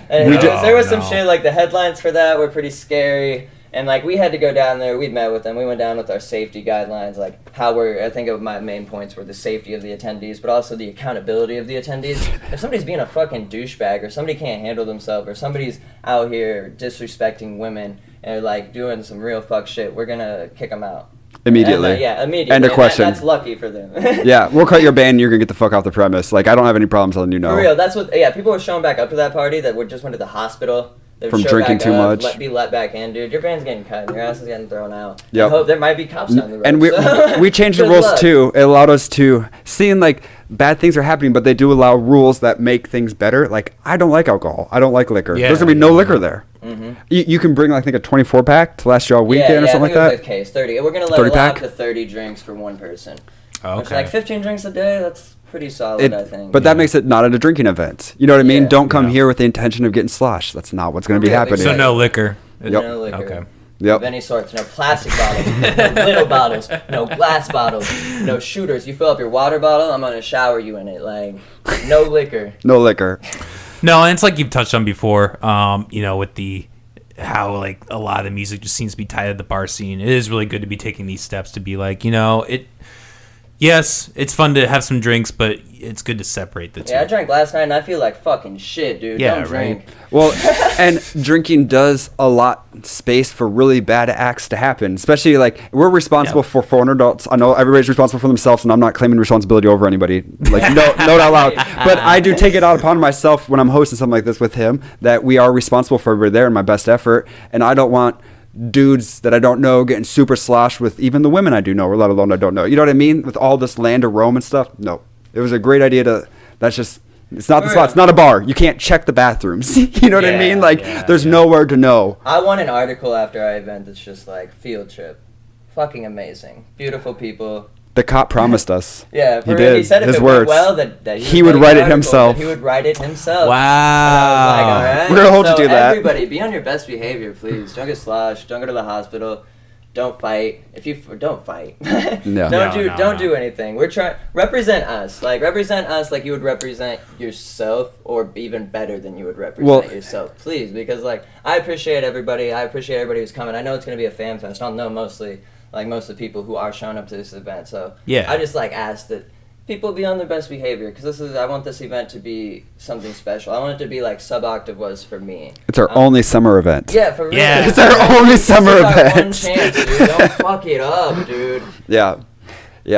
There was some shit, like the headlines for that were pretty scary. And like we had to go down there, we met with them, we went down with our safety guidelines, like I think of my main points were the safety of the attendees, but also the accountability of the attendees. If somebody's being a fucking douchebag, or somebody can't handle themselves, or somebody's out here disrespecting women, and like doing some real fuck shit, we're gonna kick them out. Immediately. Immediately. End of question. That's lucky for them. Yeah, we'll cut your band and you're going to get the fuck off the premise. Like, I don't have any problems letting you know. For real, that's what, people were showing back up to that party that just went to the hospital. From drinking too much. Be let back in, dude. Your band's getting cut. Your ass is getting thrown out. Yep. I hope there might be cops down the road. And we changed the rules too. It allowed us to, seeing like bad things are happening, but they do allow rules that make things better. Like, I don't like alcohol. I don't like liquor. There's going to be no liquor there. Mm-hmm. You can bring, I think, a 24-pack to last you all weekend or something like that. Yeah, case 30. We're going to let it up to 30 drinks for one person. Okay. Which, like 15 drinks a day, that's pretty solid, I think. But that makes it not at a drinking event. You know what I mean? Don't come here with the intention of getting sloshed. That's not what's going to be happening. So no liquor. No liquor. Okay. Yep. Of any sorts. No plastic bottles, no little bottles, no glass bottles, no shooters. You fill up your water bottle, I'm going to shower you in it. Like, no liquor. No liquor. No, and it's like you've touched on before, with how like a lot of the music just seems to be tied to the bar scene. It is really good to be taking these steps to be like, yes, it's fun to have some drinks, but it's good to separate the two. Yeah, I drank last night and I feel like fucking shit, dude. Yeah, Don't drink. right. Well, and drinking does a lot space for really bad acts to happen. Especially like we're responsible for 400 adults. I know everybody's responsible for themselves, and I'm not claiming responsibility over anybody. Like note out loud. But I do take it out upon myself when I'm hosting something like this with him that we are responsible for everybody there and my best effort, and I don't want dudes that I don't know getting super sloshed with even the women I do know, or let alone I don't know. You know what I mean? With all this land of Rome and stuff. No, it was a great idea to. That's just. It's not the spot. It's not a bar. You can't check the bathrooms. You know what I mean? Like, there's nowhere to know. I want an article after our event that's just like field trip, fucking amazing, beautiful people. The cop promised us. Yeah, he did. He said if His it words. went well, that he would write it himself. He would write it himself. Wow. Like, all right. We're gonna hold you to that. Everybody, be on your best behavior, please. Don't get sloshed. Don't go to the hospital. Don't fight. Don't fight. No. Don't do anything. We're trying represent us like you would represent yourself, or even better than you would represent yourself, please. Because like I appreciate everybody. Who's coming. I know it's gonna be a fan fest. I'll know most of the people who are showing up to this event. So I just like ask that people be on their best behavior, because I want this event to be something special. I want it to be like Suboctave was for me. It's our only summer event. Yeah, for real. Yeah. It's our only summer event. One chance, dude. Don't fuck it up, dude. Yeah,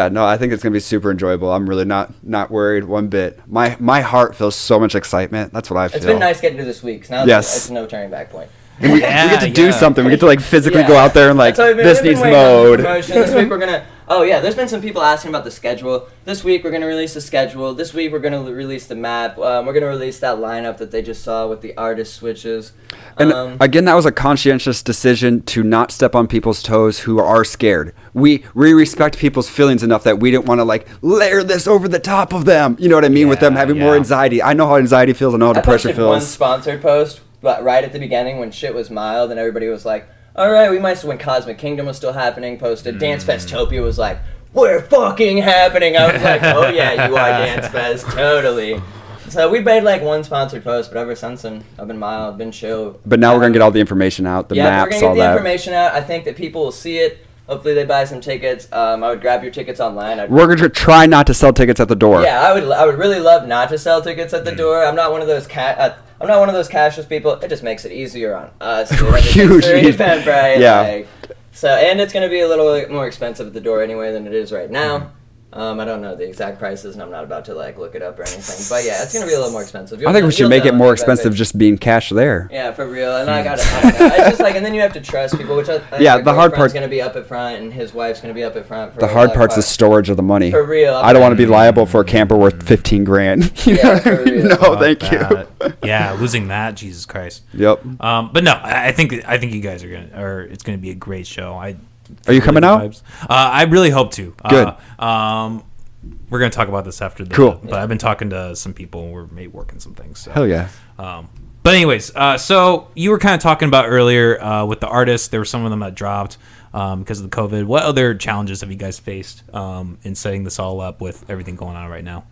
no, I think it's gonna be super enjoyable. I'm really not worried one bit. My heart feels so much excitement. That's what I feel. It's been nice getting to this week, 'cause now it's no turning back point. And we get to do something. We get to like physically go out there and like this needs mode. This week we're gonna. Oh yeah, there's been some people asking about the schedule. This week we're gonna release the schedule. This week we're gonna release the map. We're gonna release that lineup that they just saw with the artist switches. And again, that was a conscientious decision to not step on people's toes who are scared. We respect people's feelings enough that we didn't want to like layer this over the top of them. You know what I mean? With them having more anxiety. I know how anxiety feels. I know how depression feels. One sponsored post, but right at the beginning when shit was mild and everybody was like, all right, when Cosmic Kingdom was still happening, posted. Dance Festopia was like, we're fucking happening. I was like, oh yeah, you are Dance Fest, totally. So we made like one sponsored post, but ever since then, I've been mild, been chill. But now we're going to get all the information out, the maps, all that. Yeah, we're going to get the information out. I think that people will see it. Hopefully they buy some tickets. I would grab your tickets online. We're going to try not to sell tickets at the door. Yeah, I would really love not to sell tickets at the door. I'm not one of those cashless people. It just makes it easier on us. Huge. Eventbrite. Yeah. And it's going to be a little more expensive at the door anyway than it is right now. I don't know the exact prices, and I'm not about to like look it up or anything. But yeah, it's gonna be a little more expensive. I think we should make it more expensive just being cash there. Yeah, for real. And I don't know. It's just like, and then you have to trust people, which yeah, the hard part's gonna be up at front, and his wife's gonna be up at front. For the hard part's the storage of the money. For real. I don't want to be liable for a camper worth $15,000. Yeah, for real. No, thank you. Yeah, losing that, Jesus Christ. Yep. But no, I think you guys are gonna, or it's gonna be a great show. Are you coming out? I really hope to. Good. We're gonna talk about this after the. Cool. But I've been talking to some people, and we're maybe working some things. So. Hell yeah. But anyways, so you were kind of talking about earlier with the artists. There were some of them that dropped because of the COVID. What other challenges have you guys faced in setting this all up with everything going on right now?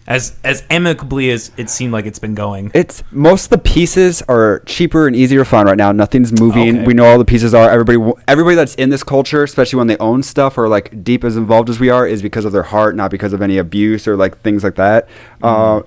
As amicably as it seemed like it's been going. It's most of the pieces are cheaper and easier to find right now. Nothing's moving. Okay. We know all the pieces are. Everybody that's in this culture, especially when they own stuff or like deep as involved as we are, is because of their heart, not because of any abuse or like things like that. Or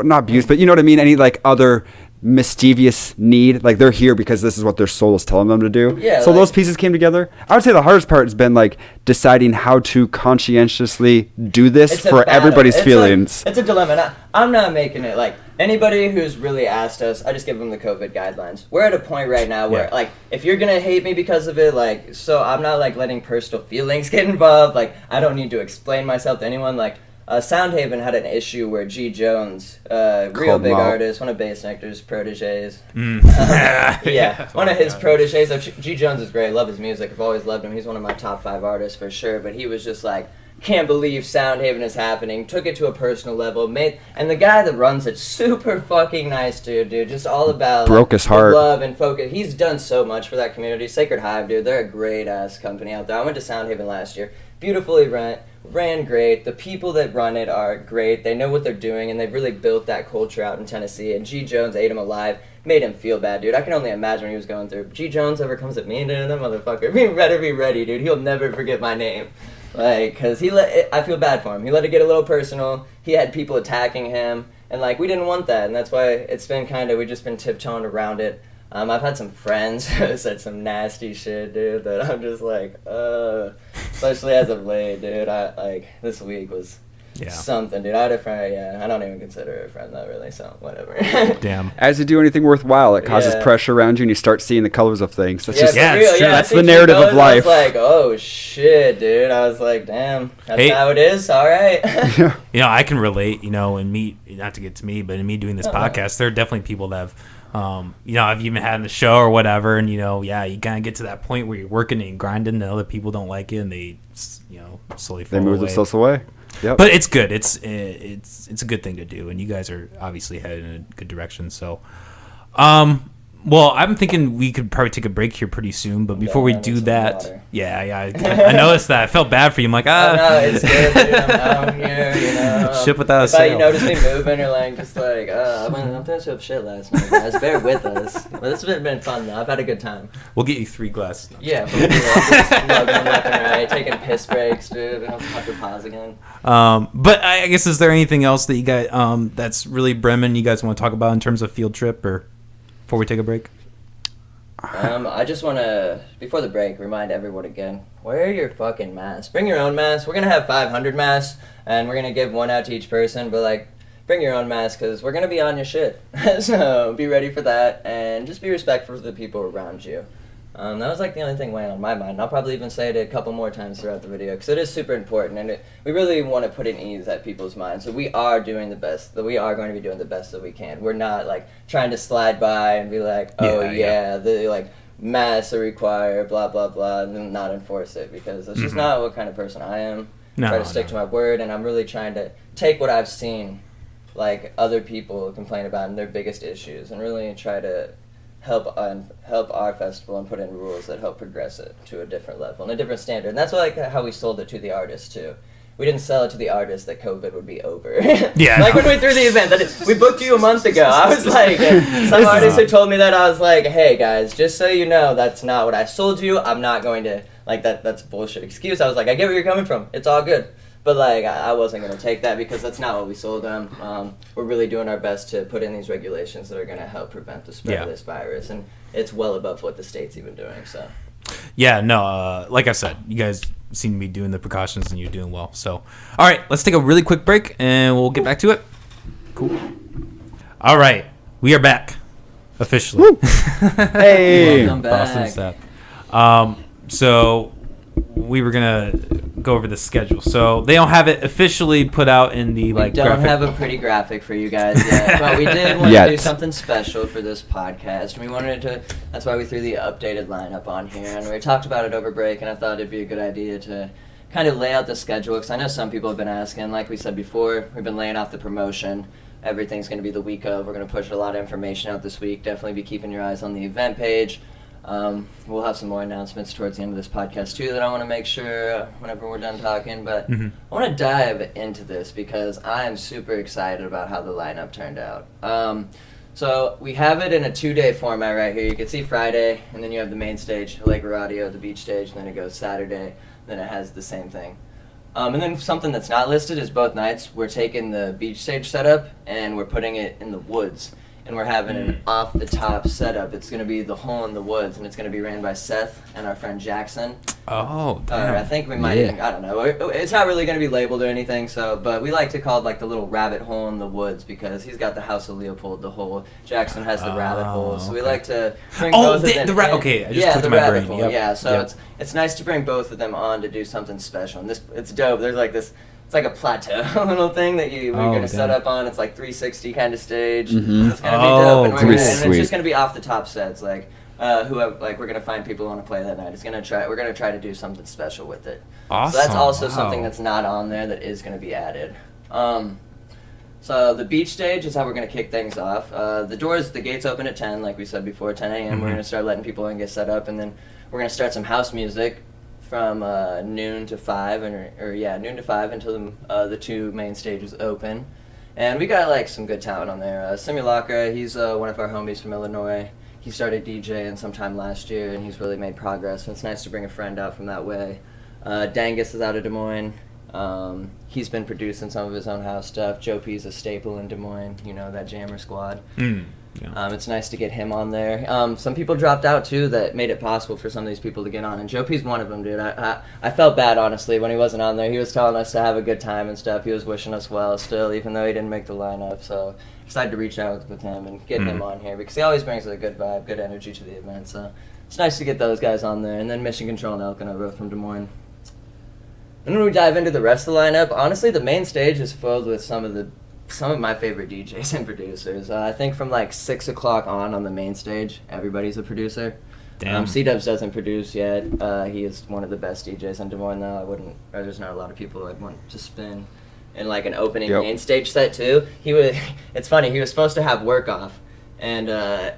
not abuse, but you know what I mean. Any like other mischievous need, like they're here because this is what their soul is telling them to do. Yeah, so those pieces came together. I would say the hardest part has been like deciding how to conscientiously do this for everybody's feelings. It's a dilemma. I'm not making it like anybody who's really asked us. I just give them the COVID guidelines. We're at a point right now where like if you're gonna hate me because of it, like so I'm not like letting personal feelings get involved. Like I don't need to explain myself to anyone. Like Soundhaven had an issue where G. Jones, real big artist, one of Bass Nectar's proteges. One of his proteges. G. Jones is great. Love his music. I've always loved him. He's one of my top 5 artists for sure. But he was just like, can't believe Soundhaven is happening. Took it to a personal level. And the guy that runs it, super fucking nice dude. Just all about broke his heart. Love and focus. He's done so much for that community. Sacred Hive, dude. They're a great ass company out there. I went to Soundhaven last year. Beautifully ran great. The people that run it are great. They know what they're doing, and they've really built that culture out in Tennessee. And G. Jones ate him alive, made him feel bad, dude. I can only imagine what he was going through. G. Jones ever comes at me, dude, that motherfucker, better be ready, dude. He'll never forget my name. Like, because I feel bad for him. He let it get a little personal. He had people attacking him, and, like, we didn't want that. And that's why it's been we've just been tiptoeing around it. I've had some friends who said some nasty shit, dude, that I'm just like, especially as of late, dude. This week was something, dude. I had a friend, I don't even consider her a friend, though, really, so whatever. Damn. As you do anything worthwhile, it causes pressure around you, and you start seeing the colors of things. That's it's true. That's the narrative of life. I was like, oh, shit, dude. I was like, damn, that's how it is? All right. You know, I can relate, in me, not to get to me, but in me doing this podcast, there are definitely people that have I've even had in the show or whatever, and you kind of get to that point where you're working and grinding, and other people don't like it, and they, slowly fall away. They move themselves away. Yep. But it's good. It's a good thing to do, and you guys are obviously headed in a good direction. So, well, I'm thinking we could probably take a break here pretty soon. But before we do that, I noticed that. I felt bad for you. I'm like, no, it's good, dude. I'm out here, Ship without a sail. sail. You notice me moving, or like, just like, I'm doing some shit last night, guys. Bear with us. But this has been fun, though. I've had a good time. We'll get you 3 glasses. Yeah, but just lugging left and right, taking piss breaks, dude. And I'll have to pause again. But I guess, is there anything else that you guys, that's really brimming you guys want to talk about in terms of field trip, or before we take a break? I just want to, before the break, remind everyone again, wear your fucking mask. Bring your own mask. We're going to have 500 masks, and we're going to give one out to each person, but, like, bring your own mask, because we're going to be on your shit. So be ready for that, and just be respectful of the people around you. That was, like, the only thing weighing on my mind. I'll probably even say it a couple more times throughout the video, because it is super important, and we really want to put an ease at people's minds. So we are doing the best. We are going to be doing the best that we can. We're not, like, trying to slide by and be like, the, like, masks are required, blah, blah, blah, and then not enforce it, because it's just not what kind of person I am. Try to stick to my word, and I'm really trying to take what I've seen, like, other people complain about and their biggest issues, and really try to help our festival and put in rules that help progress it to a different level and a different standard. And that's how we sold it to the artists too. We didn't sell it to the artists that COVID would be over. Yeah. Like when we threw the event, we booked you a month ago. I was like, some artists who told me that, I was like, hey guys, just so you know, that's not what I sold you. I'm not going to, like, that's a bullshit excuse. I was like, I get where you're coming from. It's all good. But, like, I wasn't going to take that, because that's not what we sold them. We're really doing our best to put in these regulations that are going to help prevent the spread of this virus. And it's well above what the state's even doing, so. Yeah, no, like I said, you guys seem to be doing the precautions and you're doing well. So, all right, let's take a really quick break and we'll get back to it. Cool. All right, we are back officially. Hey, Welcome back. Awesome stuff. So we were gonna go over the schedule. So they don't have it officially put out in the We don't graphic. have a pretty graphic for you guys yet, but we did want to do something special for this podcast. We wanted to. That's why we threw the updated lineup on here, and we talked about it over break. And I thought it'd be a good idea to kind of lay out the schedule, because I know some people have been asking. Like we said before, we've been laying off the promotion. Everything's going to be the week of. We're going to push a lot of information out this week. Definitely be keeping your eyes on the event page. We'll have some more announcements towards the end of this podcast too that I want to make sure whenever we're done talking. But I want to dive into this because I am super excited about how the lineup turned out. So we have it in a 2-day format right here. You can see Friday, and then you have the main stage, Lake Rodeo, the beach stage, and then it goes Saturday. Then it has the same thing. And then something that's not listed is both nights we're taking the beach stage setup and we're putting it in the woods. And we're having an off-the-top setup. It's going to be the Hole in the Woods, and it's going to be ran by Seth and our friend Jackson. Oh, damn. I think we might even, I don't know. It's not really going to be labeled or anything, but we like to call it like the little rabbit hole in the woods because he's got the House of Leopold, the hole. Jackson has the rabbit hole. So we like to bring both of them. Okay, I just clicked in my brain. Hole. Yep. Yeah, so it's nice to bring both of them on to do something special. And it's dope. There's like this... It's like a plateau little thing that we're going to set up on. It's like 360 kind of stage. Mm-hmm. It's going to be dope. And, and it's just going to be off the top sets. Like, we're going to find people who want to play that night. We're going to try to do something special with it. Awesome. So that's also something that's not on there that is going to be added. So the beach stage is how we're going to kick things off. The gates open at 10, like we said before, 10 a.m. We're going to start letting people in, get set up, and then we're going to start some house music from noon to 5, noon to 5 until the two main stages open. And we got like some good talent on there. Simulacra, he's one of our homies from Illinois. He started DJing sometime last year, and he's really made progress. And it's nice to bring a friend out from that way. Dangus is out of Des Moines. He's been producing some of his own house stuff. Joe P's a staple in Des Moines, that Jammer Squad. Yeah. It's nice to get him on there. Some people dropped out too that made it possible for some of these people to get on, and Joe P's one of them, dude. I felt bad, honestly, when he wasn't on there. He was telling us to have a good time and stuff. He was wishing us well still, even though he didn't make the lineup. So decided to reach out with him and get him on here because he always brings a good vibe, good energy to the event. So it's nice to get those guys on there. And then Mission Control and Elkin are both from Des Moines. And when we dive into the rest of the lineup, honestly, the main stage is filled with some of my favorite DJs and producers. I think from like 6 o'clock on the main stage, everybody's a producer. Damn. C-Dubs doesn't produce yet. He is one of the best DJs in Des Moines, though. There's not a lot of people I'd want to spin in like an opening main stage set too. It's funny, he was supposed to have work off. And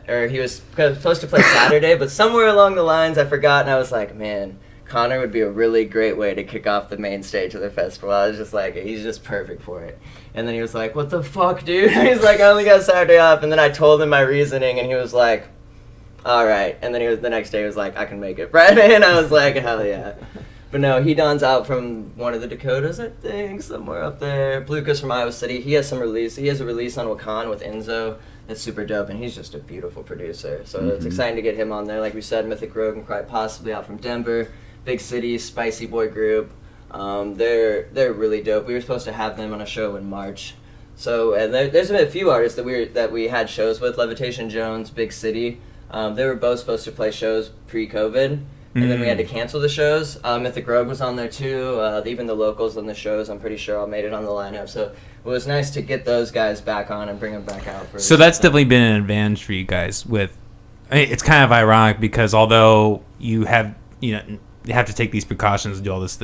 or he was supposed to play Saturday, but somewhere along the lines I forgot, and I was like, man, Connor would be a really great way to kick off the main stage of the festival. I was just like, he's just perfect for it. And then he was like, what the fuck, dude? He's like, I only got Saturday off. And then I told him my reasoning, and he was like, all right. And then the next day he was like, I can make it Friday. And I was like, hell yeah. But no, he dons out from one of the Dakotas, I think, somewhere up there. Blucas from Iowa City. He has a release on Wakan with Enzo. That's super dope, and he's just a beautiful producer. So it's exciting to get him on there. Like we said, Mythic Rogue and quite possibly out from Denver. Big City, Spicy Boy group. They're really dope. We were supposed to have them on a show in March. So there's been a few artists that we had shows with. Levitation Jones, Big City. They were both supposed to play shows pre-COVID, and then we had to cancel the shows. Mythic Rogue was on there too. Even the locals on the shows, I'm pretty sure all made it on the lineup. So it was nice to get those guys back on and bring them back out. So that's definitely been an advantage for you guys. It's kind of ironic because although you have to take these precautions and do all these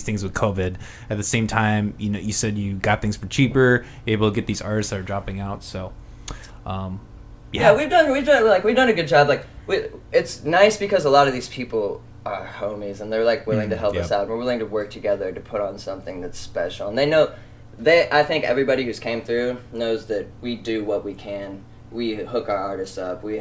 things with COVID. At the same time, you said you got things for cheaper, able to get these artists that are dropping out. So, we've done a good job. Like, it's nice because a lot of these people are homies and they're like willing to help us out. We're willing to work together to put on something that's special. And they know, I think everybody who's came through knows that we do what we can. We hook our artists up. We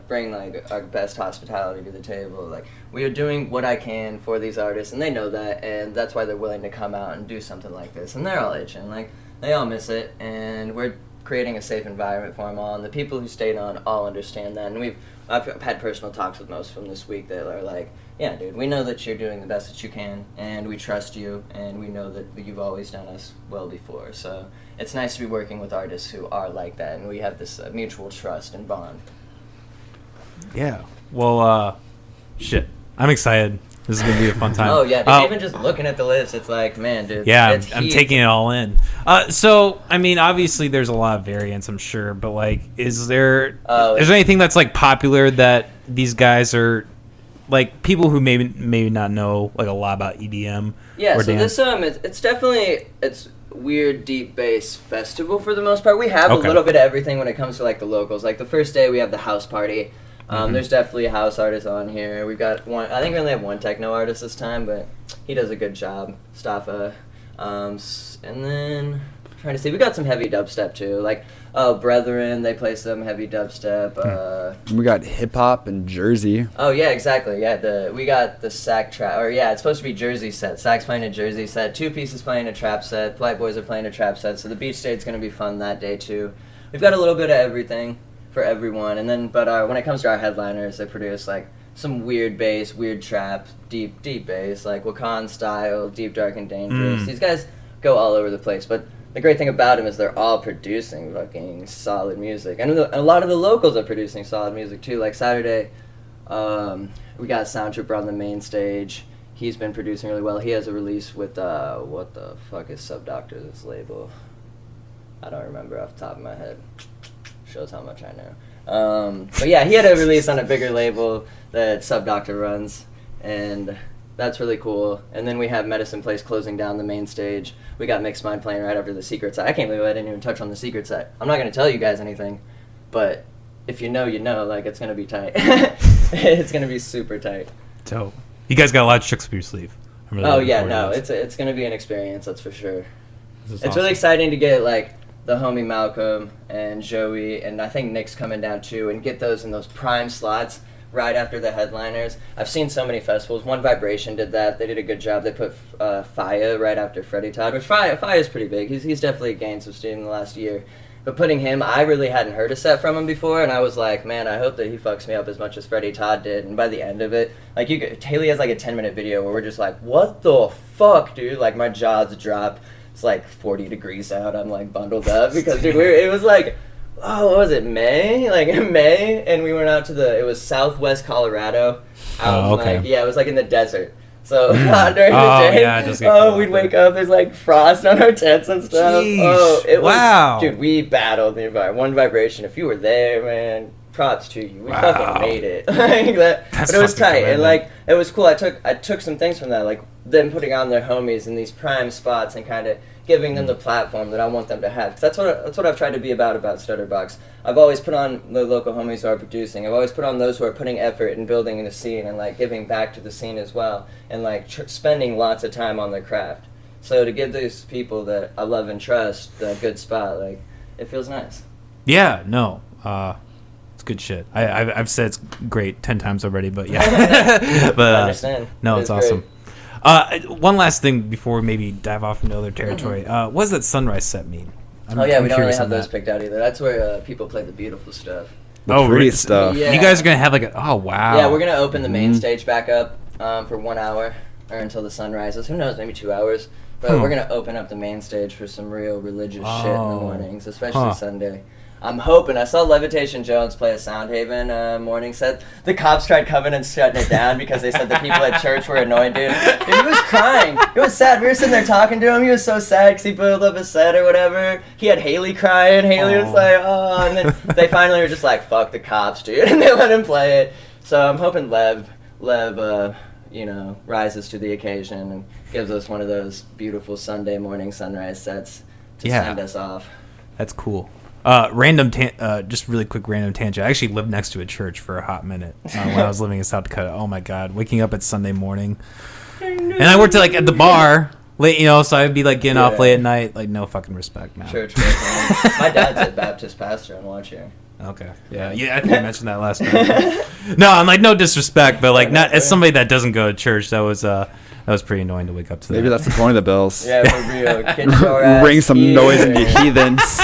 bring like our best hospitality to the table. Like, we are doing what I can for these artists, and they know that, and that's why they're willing to come out and do something like this. And they're all itching, like they all miss it, and we're creating a safe environment for them all. And the people who stayed on all understand that. And I've had personal talks with most of them this week that are like, yeah, dude, we know that you're doing the best that you can, and we trust you, and we know that you've always done us well before. So it's nice to be working with artists who are like that, and we have this mutual trust and bond. Yeah. Well, shit. I'm excited. This is going to be a fun time. Oh, yeah. Dude, even just looking at the list, it's like, man, dude. Yeah, I'm taking it all in. So, I mean, obviously there's a lot of variants, I'm sure. But, like, is there anything that's, like, popular that these guys are, like, people who maybe not know, like, a lot about EDM? Yeah, or so dance? it's definitely, it's weird deep bass festival for the most part. We have a little bit of everything when it comes to, like, the locals. Like, the first day we have the house party. There's definitely a house artist on here. We've got one. I think we only have one techno artist this time, but he does a good job, Staffa. And then I'm trying to see, we got some heavy dubstep too. Like Brethren, they play some heavy dubstep. We got hip hop and Jersey. Oh yeah, exactly. Yeah, we got the sack trap. Or yeah, it's supposed to be Jersey set. Sack's playing a Jersey set. Two Pieces playing a trap set. Blythe Boys are playing a trap set. So the beach state's gonna be fun that day too. We've got a little bit of everything for everyone, and then when it comes to our headliners, they produce like some weird bass, weird trap, deep bass, like Wakan style, deep, dark, and dangerous. These guys go all over the place, but the great thing about them is they're all producing fucking solid music, and a lot of the locals are producing solid music too. Like Saturday, we got Sound Trooper on the main stage. He's been producing really well. He has a release with what the fuck is Subdoctor's label? I don't remember off the top of my head. Shows how much I know. But yeah, he had a release on a bigger label that Subdoctor runs, and that's really cool. And then we have Medicine Place closing down the main stage. We got Mixed Mind playing right after the Secret Set. I can't believe I didn't even touch on the Secret Set. I'm not going to tell you guys anything, but if you know, you know. Like, it's going to be tight. It's going to be super tight. Dope. You guys got a lot of tricks up your sleeve. It's going to be an experience, that's for sure. It's awesome. Really exciting to get, like, the homie Malcolm and Joey, and I think Nick's coming down too, and get those in those prime slots right after the headliners. I've seen so many festivals. One Vibration did that. They did a good job. They put Faya right after Freddie Todd, which Faya's pretty big. He's definitely gained some steam in the last year. But putting him, I really hadn't heard a set from him before, and I was like, man, I hope that he fucks me up as much as Freddie Todd did. And by the end of it, like, Haley has like a 10-minute video where we're just like, what the fuck, dude? Like, my jaws drop. It's like 40 degrees out. I'm like bundled up because, dude, it was like, what was it, May? Like in May, and we went out to it was Southwest Colorado. It was like in the desert. So during the day, we'd wake up, there's like frost on our tents and stuff. Jeez. It was, dude, we battled the environment. One Vibration, if you were there, man, props to you. We fucking made it. Like that. But it was tight, and like, it was cool. I took some things from that, like them putting on their homies in these prime spots and kind of giving them the platform that I want them to have. Cause that's what I've tried to be about Stutterbox. I've always put on the local homies who are producing. I've always put on those who are putting effort in building the scene and like giving back to the scene as well, and like spending lots of time on their craft. So to give these people that I love and trust a good spot, like, it feels nice. Yeah, no, it's good shit. I've said it's great 10 times already, but yeah. But I understand. No, it's awesome. One last thing before we maybe dive off into other territory. What does that Sunrise set mean? We don't really have those picked out either. That's where people play the beautiful stuff. Pretty stuff. Yeah. You guys are going to have like wow. Yeah, we're going to open the main stage back up for 1 hour or until the sun rises. Who knows, maybe 2 hours. But we're going to open up the main stage for some real religious shit in the mornings, especially Sunday. I'm hoping. I saw Levitation Jones play a Soundhaven morning set. The cops tried coming and shutting it down because they said the people at church were annoyed, dude. He was crying. It was sad. We were sitting there talking to him. He was so sad because he built up a set or whatever. He had Haley crying. Haley was like, oh. And then they finally were just like, fuck the cops, dude. And they let him play it. So I'm hoping Lev, rises to the occasion and gives us one of those beautiful Sunday morning sunrise sets to send us off. That's cool. Just really quick random tangent. I actually lived next to a church for a hot minute when I was living in South Dakota. Oh my God, waking up at Sunday morning, and I worked at the bar late, so I'd be like getting off late at night. Like, no fucking respect, man. Church. My dad's a Baptist pastor in Watch here. Okay. Yeah. I think I mentioned that last time. No, I'm like, no disrespect, but like, not as somebody that doesn't go to church, that was pretty annoying to wake up to. Maybe that's the point of the bells. Yeah, for real. Get your ass Ring some noise in you heathens.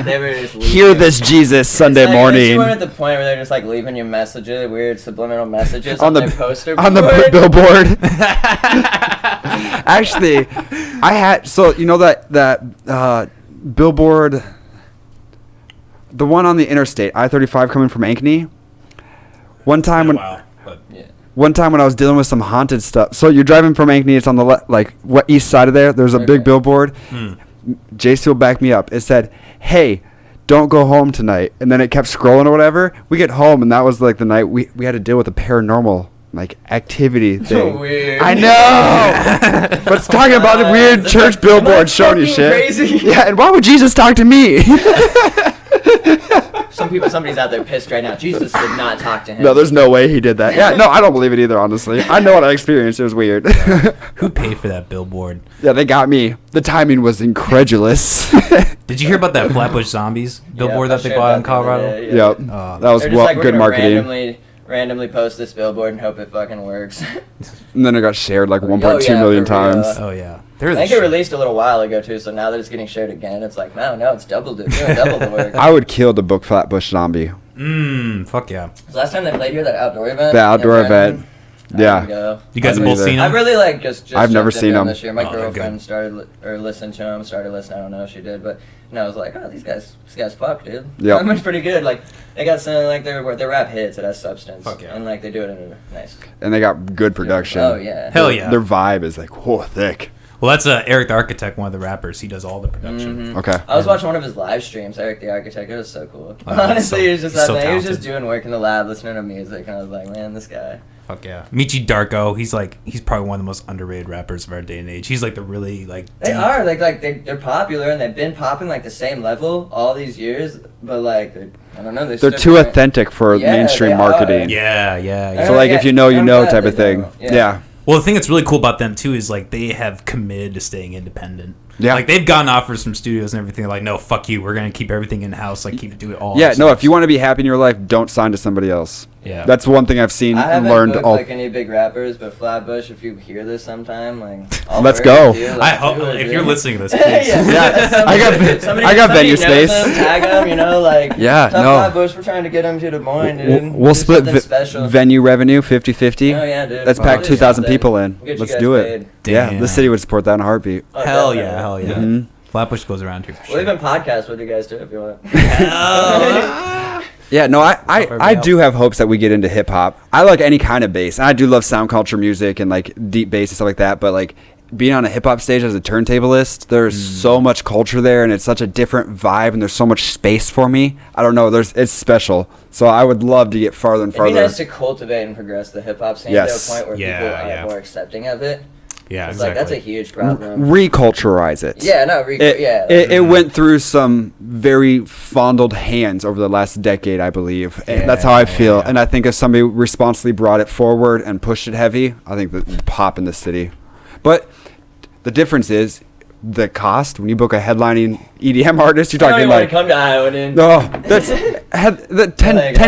They were just Hear this, Jesus, Sunday morning. You were at the point where they're just like leaving you messages, weird subliminal messages on their poster on board. the billboard. Actually, I had that billboard, the one on the interstate, I-35 coming from Ankeny. One time when I was dealing with some haunted stuff. So you're driving from Ankeny, it's on the east side of there. There's a big billboard. JC will back me up. It said, "Hey, don't go home tonight." And then it kept scrolling or whatever. We get home, and that was like the night we had to deal with a paranormal activity thing. Weird. I know. But it's talking about the weird church billboard showing you shit. Crazy? Yeah, and why would Jesus talk to me? Somebody's out there pissed right now. Jesus did not talk to him. No, there's no way he did that. Yeah, no, I don't believe it either, honestly. I know what I experienced. It was weird. Who paid for that billboard? Yeah, they got me. The timing was incredulous. Did you hear about that Flatbush Zombies billboard that they bought in Colorado? Yep. That was good marketing. Randomly post this billboard and hope it fucking works. And then it got shared 1.2 million times. Oh, yeah. I think it released a little while ago, too, so now that it's getting shared again, it's like, no, it's double the work. I would kill to book Flatbush Zombie. Fuck yeah. So last time they played here, that outdoor event? The outdoor event. Yeah. You guys have both seen them? I've really just I've never seen them this year. My girlfriend listened to them, started listening. I don't know if she did, but I was like, oh, these guys fuck, dude. Yeah. It's pretty good. They got some their rap hits. It has substance. Fuck yeah. And they do it in a nice. And they got good production. Oh yeah. Hell yeah. Their vibe is thick. Well, that's Eric the Architect, one of the rappers. He does all the production. Okay. I was watching one of his live streams, Eric the Architect. It was so cool. Honestly, he was just out there. He was just doing work in the lab, listening to music, and I was like, man, this guy. Fuck yeah. Michi Darko, he's probably one of the most underrated rappers of our day and age. He's the really They are they're popular and they've been popping the same level all these years, but I don't know. They're too authentic for mainstream marketing. Yeah. So if you know type of thing. Yeah. Well, the thing that's really cool about them too is they have committed to staying independent. Yeah. They've gotten offers from studios and everything. They're like, no, fuck you. We're gonna keep everything in house. Keep do it all. Yeah. No, if you want to be happy in your life, don't sign to somebody else. Yeah. That's one thing I've seen I and learned. I haven't booked any big rappers, but Flatbush, if you hear this sometime, let's go. I hope if you're listening to this, please. Yeah. I got venue space. Tag them, Yeah. No. Flatbush, we're trying to get them to Des Moines, dude. We'll split venue revenue 50-50. Oh yeah, dude. Let's pack 2,000 people in. Let's do it. Damn. Yeah, the city would support that in a heartbeat. Oh, hell yeah. Mm-hmm. Flatbush goes around here. We'll even podcast with you guys too if you want. Yeah, no, I do have hopes that we get into hip hop. I like any kind of bass. And I do love sound culture music and deep bass and stuff like that. But being on a hip hop stage as a turntablist, there's so much culture there, and it's such a different vibe, and there's so much space for me. I don't know, it's special. So I would love to get farther and farther. It'd be nice to cultivate and progress the hip hop scene to a point where people are more accepting of it. Yeah, exactly. That's a huge problem. Reculturize it. Yeah, no, it went through some very fondled hands over the last decade, I believe. And that's how I feel. And I think if somebody responsibly brought it forward and pushed it heavy, I think that pop in the city. But the difference is the cost. When you book a headlining EDM artist, you're talking want to come to Iowa, dude. No, that's 10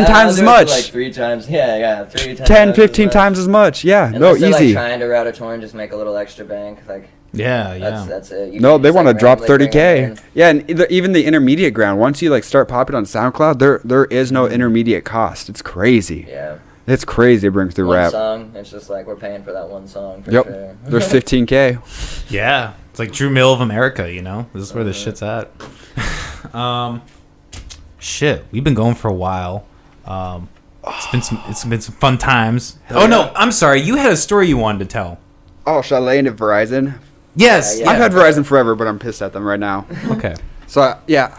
times as much. 3 times. 3 times. 10, 15 times as much. Yeah, unless no, easy. Trying to route a tour and just make a little extra bank, That's it. They want to drop 30K. Yeah, and even the intermediate ground. Once you start popping on SoundCloud, there is no intermediate cost. It's crazy. Yeah. It's crazy to bring through one rap. Song, it's just we're paying for that one song for sure. There's 15K. Yeah. It's like Drew Mill of America, This is where this shit's at. Shit. We've been going for a while. It's been some fun times. Oh no, I'm sorry. You had a story you wanted to tell. Oh, should I lay into Verizon? Yes. I've had Verizon forever, but I'm pissed at them right now. Okay. So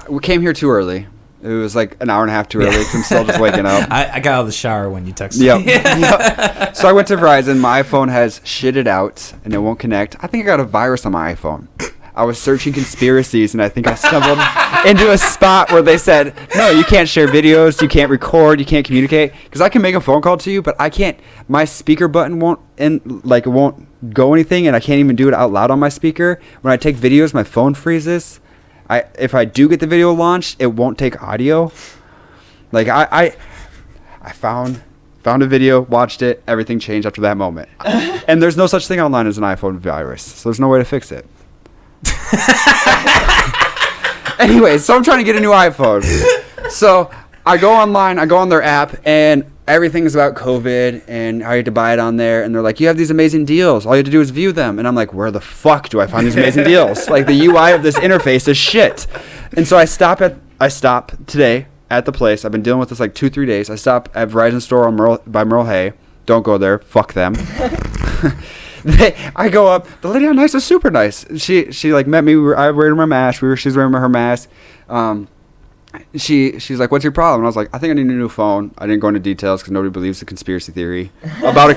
we came here too early. It was an hour and a half too early because I'm still just waking up. I got out of the shower when you texted me. Yep. So I went to Verizon. My iPhone has shitted out and it won't connect. I think I got a virus on my iPhone. I was searching conspiracies and I think I stumbled into a spot where they said, no, you can't share videos, you can't record, you can't communicate. Because I can make a phone call to you, but I can't. My speaker button won't it won't go anything, and I can't even do it out loud on my speaker. When I take videos, my phone freezes. If I do get the video launched, it won't take audio. I found a video, watched it, everything changed after that moment. And there's no such thing online as an iPhone virus, so there's no way to fix it. Anyway, so I'm trying to get a new iPhone. So I go online, I go on their app, and everything is about COVID and how you have to buy it on there. And they're like, you have these amazing deals. All you have to do is view them. And I'm like, where the fuck do I find these amazing deals? Like, the UI of this interface is shit. And so I stop today at the place. I've been dealing with this like 2-3 days. I stop at Verizon store on by Merle Hay. Don't go there. Fuck them. I go up. The lady on nice was super nice. She like met me. I wearing my mask. She's wearing her mask. She's like, what's your problem? And I was like, I think I need a new phone. I didn't go into details because nobody believes the conspiracy theory about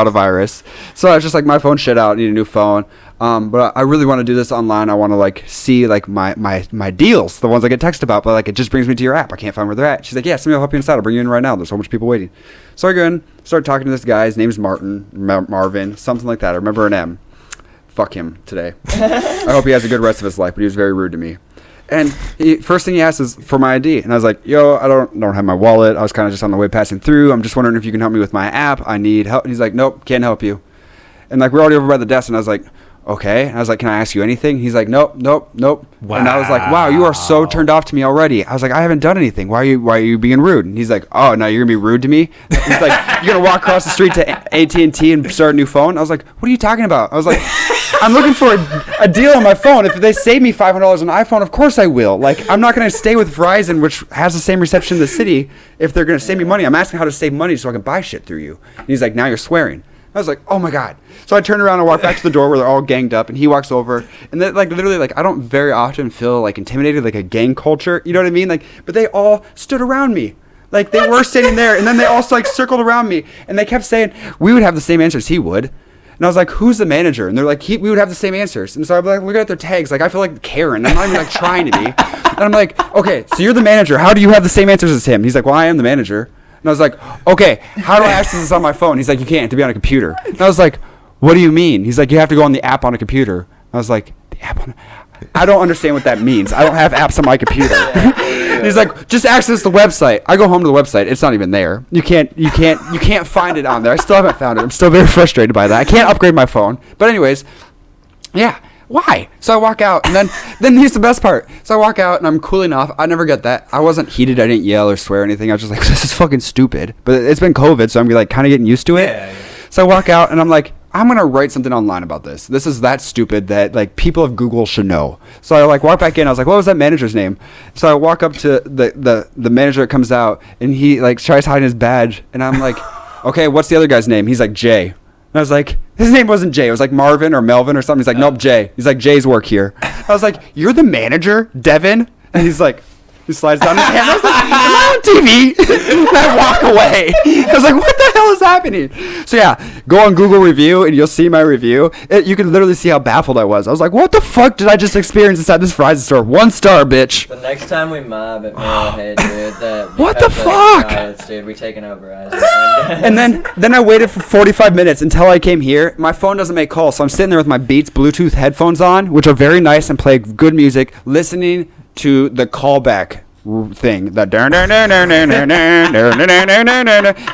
a virus. So I was just like, my phone shit out. I need a new phone. But I really want to do this online. I want to like see like my deals, the ones I get texted about. But like, it just brings me to your app. I can't find where they're at. She's like, yeah, somebody will help you inside. I'll bring you in right now. There's so much people waiting. So I go in, start talking to this guy. His name's Marvin, something like that. I remember an M. Fuck him today. I hope he has a good rest of his life. But he was very rude to me. And first thing he asked is for my ID. And I was like, yo, I don't have my wallet. I was kind of just on the way passing through. I'm just wondering if you can help me with my app. I need help. And he's like, nope, can't help you. And like, we're already over by the desk. And I was like, okay. And I was like, can I ask you anything? He's like, nope. Wow. And I was like, wow, you are so turned off to me already. I was like, I haven't done anything. Why are you being rude? And he's like, oh, no, you're going to be rude to me? He's like, you're going to walk across the street to AT&T and start a new phone? I was like, what are you talking about? I was like, I'm looking for a deal on my phone. If they save me $500 on an iPhone, of course I will. Like, I'm not going to stay with Verizon, which has the same reception in the city, if they're going to save me money. I'm asking how to save money so I can buy shit through you. And he's like, now you're swearing. I was like, oh my God. So I turned around and walked back to the door where they're all ganged up, and he walks over, and then like literally like I don't very often feel like intimidated, like a gang culture, you know what I mean? Like, but they all stood around me. Like, they were sitting there, and then they also like circled around me, and they kept saying we would have the same answers he would. And I was like, who's the manager? And they're like, we would have the same answers. And so I'm like, looking at their tags, like I feel like Karen. I'm not even like trying to be. And I'm like, okay, so you're the manager. How do you have the same answers as him? He's like, well, I am the manager. And I was like, okay, how do I access this on my phone? He's like, you can't, to be on a computer. And I was like, what do you mean? He's like, you have to go on the app on a computer. I was like, the app on I don't understand what that means. I don't have apps on my computer. He's like, just access the website. I go home to the website. It's not even there. You can't find it on there. I still haven't found it. I'm still very frustrated by that. I can't upgrade my phone. But anyways, yeah. Why? So I walk out, and then here's the best part. So I walk out, and I'm cooling off. I never get that. I wasn't heated. I didn't yell or swear or anything. I was just like, this is fucking stupid. But it's been COVID, so I'm like kind of getting used to it. Yeah. So I walk out, and I'm like, I'm going to write something online about this. This is that stupid that like people of Google should know. So I like walk back in. I was like, what was that manager's name? So I walk up to the manager that comes out, and he like tries hiding his badge. And I'm like, okay, what's the other guy's name? He's like, Jay. And I was like, his name wasn't Jay. It was like Marvin or Melvin or something. He's like, nope, Jay. He's like, Jay's work here. I was like, you're the manager, Devin? And he's like, he slides down his hand. I was like, I'm on TV. And I walk away. I was like, what the hell is happening? So yeah, go on Google review and you'll see my review. You can literally see how baffled I was. I was like, what the fuck did I just experience inside this Verizon store? 1 star, bitch. The next time we mob at Merle, dude, what the fuck? Riots, dude, we taking over Verizon. And then I waited for 45 minutes until I came here. My phone doesn't make calls, so I'm sitting there with my Beats Bluetooth headphones on, which are very nice and play good music, listening to the callback thing, the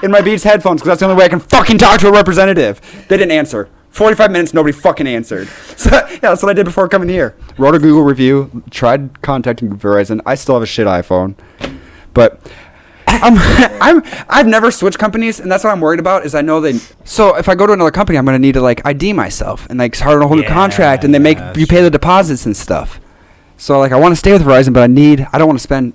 in my Beats headphones, because that's the only way I can fucking talk to a representative. They didn't answer. 45 minutes, nobody fucking answered. So yeah, that's what I did before coming here. Wrote a Google review, tried contacting Verizon. I still have a shit iPhone, but I've never switched companies, and that's what I'm worried about. Is I know they. So if I go to another company, I'm gonna need to like ID myself and like start on a whole new contract, and they make you pay the deposits and stuff. So like I want to stay with Verizon, but I don't want to spend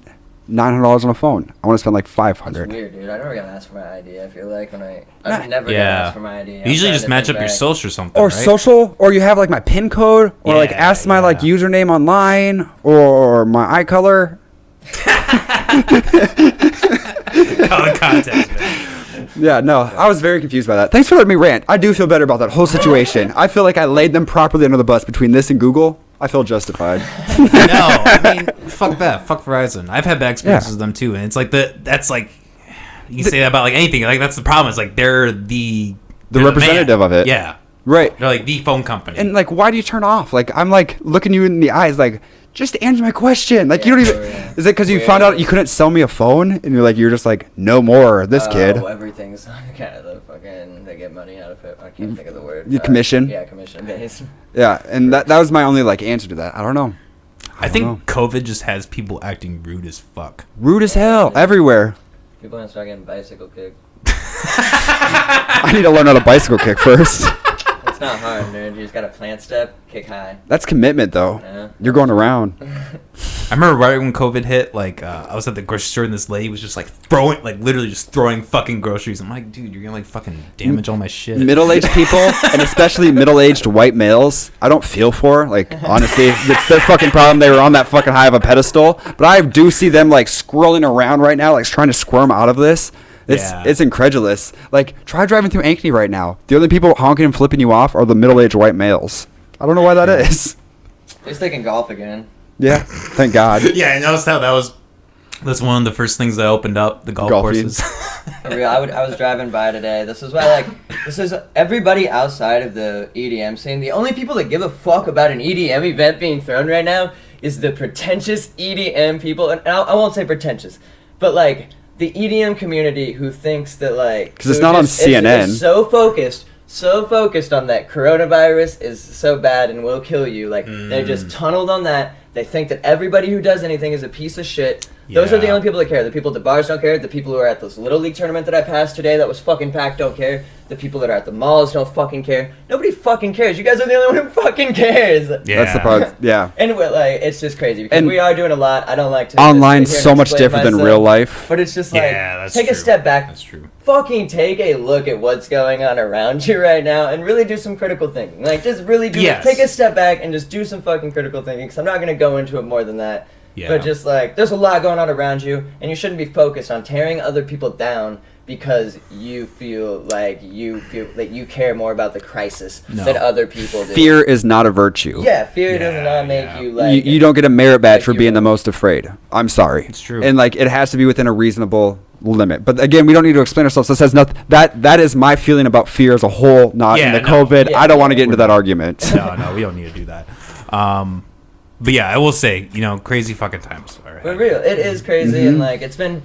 $900 on a phone. I want to spend like $500. That's weird, dude. I never got asked for my ID. I feel like I've never got asked for my ID. Usually just match up your social or something, or right? social, or you have like my PIN code, or like ask my like username online, or my eye color. Color contact, man. Yeah, no, I was very confused by that. Thanks for letting me rant. I do feel better about that whole situation. I feel like I laid them properly under the bus between this and Google. I feel justified. No, I mean, fuck that. Fuck Verizon. I've had bad experiences with them too, and it's like that's like you can say that about like anything. Like that's the problem. It's like they're the representative of it. Yeah, right. They're like the phone company. And like, why do you turn off? Like, I'm like looking you in the eyes, like, just answer my question. Like, you don't even. Is it because you found out you couldn't sell me a phone, and you're just like, no more, this kid. Oh, everything's kind of the fucking. They get money out of it. I can't think of the word. Commission. Yeah, commission based. Yeah, and that was my only like answer to that. I don't know. I think COVID just has people acting rude as fuck. Rude as hell everywhere. People gonna start getting bicycle kicked. I need to learn how to bicycle kick first. It's not hard, dude. You just gotta plant step, kick high. That's commitment, though. Yeah. You're going around. I remember right when COVID hit, like, I was at the grocery store and this lady was just, like, literally just throwing fucking groceries. I'm like, dude, you're gonna, like, fucking damage all my shit. Middle-aged people, and especially middle-aged white males, I don't feel for. Like, honestly, it's their fucking problem. They were on that fucking high of a pedestal. But I do see them, like, squirreling around right now, like, trying to squirm out of this. It's incredulous. Like, try driving through Ankeny right now. The only people honking and flipping you off are the middle-aged white males. I don't know why that is. At least they can golf again. Yeah, thank God. Yeah, I noticed how that's one of the first things I opened up, the golf courses. For real, I was driving by today. This is why, this is everybody outside of the EDM scene. The only people that give a fuck about an EDM event being thrown right now is the pretentious EDM people. And I won't say pretentious, but, like, the EDM community who thinks that, like... Because it's not on CNN. It's so focused on that coronavirus is so bad and will kill you. Like, they're just tunneled on that. They think that everybody who does anything is a piece of shit. Those are the only people that care. The people at the bars don't care. The people who are at this Little League tournament that I passed today that was fucking packed don't care. The people that are at the malls don't fucking care. Nobody fucking cares. You guys are the only one who fucking cares. Yeah. That's the part, yeah. And we're like, it's just crazy because we are doing a lot. I don't like to... Online's so much different than real life. But it's just like, take a step back. That's true. Fucking take a look at what's going on around you right now and really do some critical thinking. Like, just really take a step back and just do some fucking critical thinking, because I'm not going to go into it more than that. Yeah. But just, like, there's a lot going on around you, and you shouldn't be focused on tearing other people down because you feel like you care more about the crisis than other people do. Fear is not a virtue. Yeah, fear does not make you, like... You don't get a merit badge for being the most afraid. I'm sorry. It's true. And, like, it has to be within a reasonable limit. But, again, we don't need to explain ourselves. That says nothing. That is my feeling about fear as a whole, not in the COVID. I don't want to get into that argument. No, we don't need to do that. But yeah, I will say, crazy fucking times. All right. But real, it is crazy, and like it's been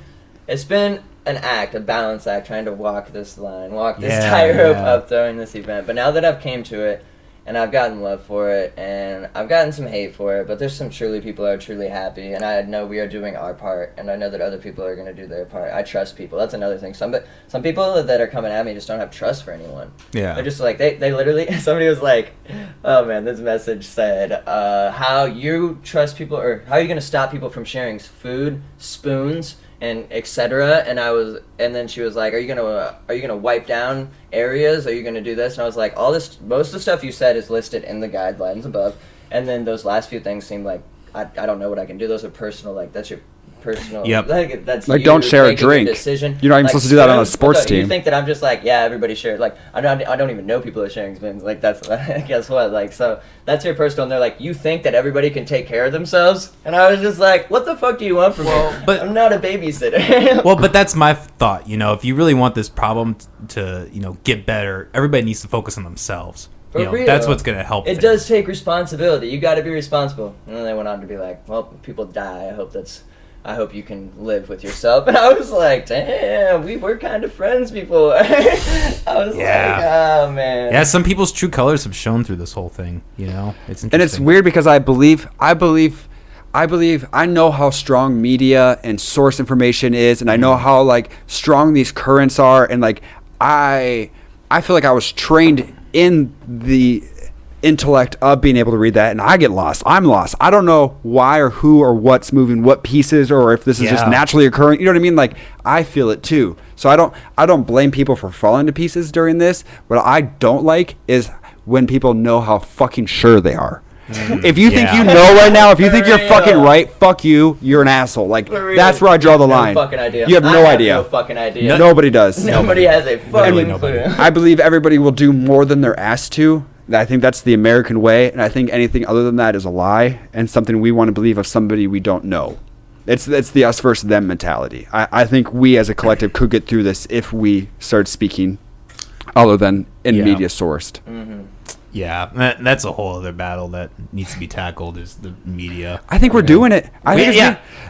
an act, a balance act, trying to walk this tightrope up throwing this event. But now that I've came to it, and I've gotten love for it, and I've gotten some hate for it, but there's some people who are truly happy, and I know we are doing our part, and I know that other people are going to do their part. I trust people. That's another thing. Some people that are coming at me just don't have trust for anyone. Yeah. They're just like, they literally, somebody was like, oh man, this message said, how you trust people, or how are you going to stop people from sharing food, spoons, and etc. And then she was like, are you gonna wipe down areas? Are you gonna do this? And I was like, most of the stuff you said is listed in the guidelines above. And then those last few things seem like I don't know what I can do. Those are personal. Like, that's your personal. Yep. That's like, don't share a drink. Decision. You're not even supposed to do that on a sports team. You think that I'm just like, yeah, everybody shares. Like, I don't even know people are sharing spoons. Like, that's guess what? Like, so that's your personal. And they're like, you think that everybody can take care of themselves? And I was just like, what the fuck do you want from me? But I'm not a babysitter. Well, but that's my thought. If you really want this problem to get better, everybody needs to focus on themselves. That's what's going to help. It does take responsibility. You got to be responsible. And then they went on to be like, well, people die. I hope you can live with yourself. And I was like, damn, we were kind of friends before. I was like, oh, man. Yeah, some people's true colors have shown through this whole thing, It's interesting. And it's weird because I believe I know how strong media and source information is, and I know how, like, strong these currents are, and, like, I feel like I was trained in the intellect of being able to read that, and I get lost. I'm lost. I don't know why or who or what's moving what pieces, or if this is just naturally occurring. You know what I mean? Like, I feel it too. So I don't blame people for falling to pieces during this. What I don't like is when people know how fucking sure they are. If you think you know right now, if you think you're fucking right, fuck you. You're an asshole. Like, that's where I draw the line. No fucking idea. You have no idea. No fucking idea. Nobody does. Nobody has a fucking clue. I believe everybody will do more than they're asked to. I think that's the American way, and I think anything other than that is a lie and something we want to believe of somebody we don't know. It's the us versus them mentality. I think we as a collective could get through this if we start speaking other than in media sourced. Mm-hmm. Yeah, that's a whole other battle that needs to be tackled, is the media. I think we're doing it.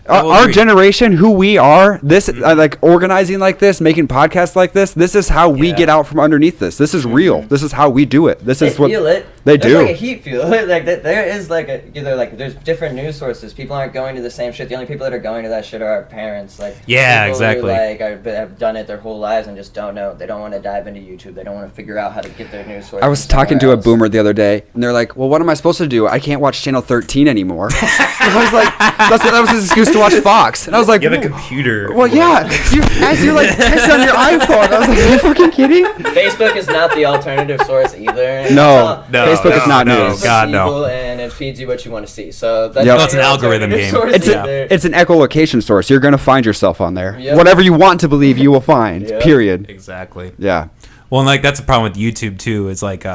Our generation, who we are, this like organizing like this, making podcasts like this is how we get out from underneath this. This is real. This is how we do it. This is what feel it. They There's do. Like a heat feel. Like there is like there's different news sources. People aren't going to the same shit. The only people that are going to that shit are our parents. Like exactly. Who, have done it their whole lives and just don't know. They don't want to dive into YouTube. They don't want to figure out how to get their news sources. I was talking to a boomer the other day, and they're like, "Well, what am I supposed to do? I can't watch Channel 13 anymore." I was like, that was his excuse to watch Fox. And I was like, you have a computer. Well, yeah. You're like texting on your iPhone. I was like, are you fucking kidding? Facebook is not the alternative source either. No, Facebook is not news. God, no. And it feeds you what you want to see. So that's Yep. It's an algorithm game. It's an echolocation source. You're going to find yourself on there. Yep. Whatever you want to believe, you will find. Yep. Period. Exactly. Yeah. Well, and like that's the problem with YouTube too. It's like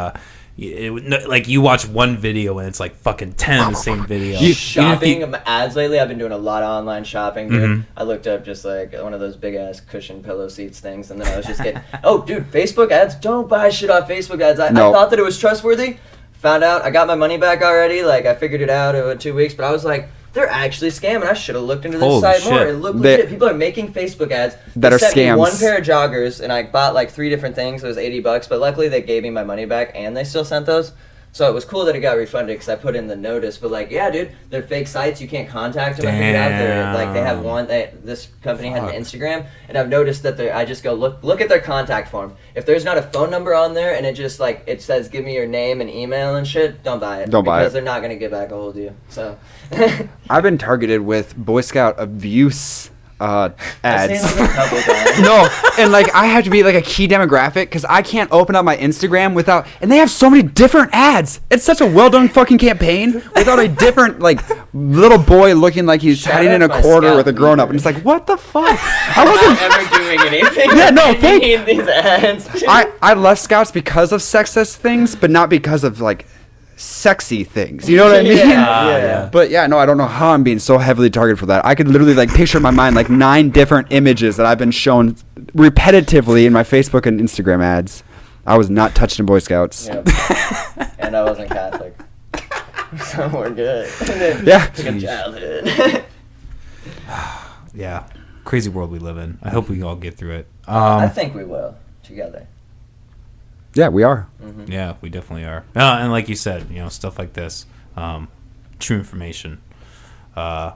like you watch one video and it's like fucking 10 of the same video. Shopping ads lately, I've been doing a lot of online shopping, dude. I looked up just like one of those big ass cushion pillow seats things, and then I was just getting, oh dude, Facebook ads, don't buy shit off Facebook ads. I thought that it was trustworthy. Found out I got my money back already. Like I figured it out in 2 weeks, but I was like, they're actually scamming. I should have looked into this site more. It looked legit. People are making Facebook ads that are scams. One pair of joggers, and I bought like 3 different things. It was $80, but luckily they gave me my money back, and they still sent those. So it was cool that it got refunded because I put in the notice. But like, yeah, dude, they're fake sites. You can't contact them. I figured out they're like they have one. This company had an Instagram, and I've noticed that I just go look at their contact form. If there's not a phone number on there, and it just like it says give me your name and email and shit, don't buy it. Because they're not gonna get back a hold of you. So I've been targeted with Boy Scout abuse ads. I've seen like a couple times. No, and like I have to be like a key demographic because I can't open up my Instagram without, and they have so many different ads. It's such a well done fucking campaign without a different like little boy looking like he's hiding in a corner with a grown up, and it's like, what the fuck? I wasn't ever doing anything. Yeah, no, thank these ads. I left Scouts because of sexist things, but not because of like sexy things, you know what I mean? Yeah. But yeah, no, I don't know how I'm being so heavily targeted for that. I could literally like picture in my mind like 9 different images that I've been shown repetitively in my Facebook and Instagram ads. I was not touched in Boy Scouts. Yep. And I wasn't Catholic. So we're good. Yeah. Took a childhood. Yeah. Crazy world we live in. I hope we can all get through it. I think we will together. Yeah, we are. Mm-hmm. Yeah, we definitely are. And like you said, stuff like this, true information. Yeah,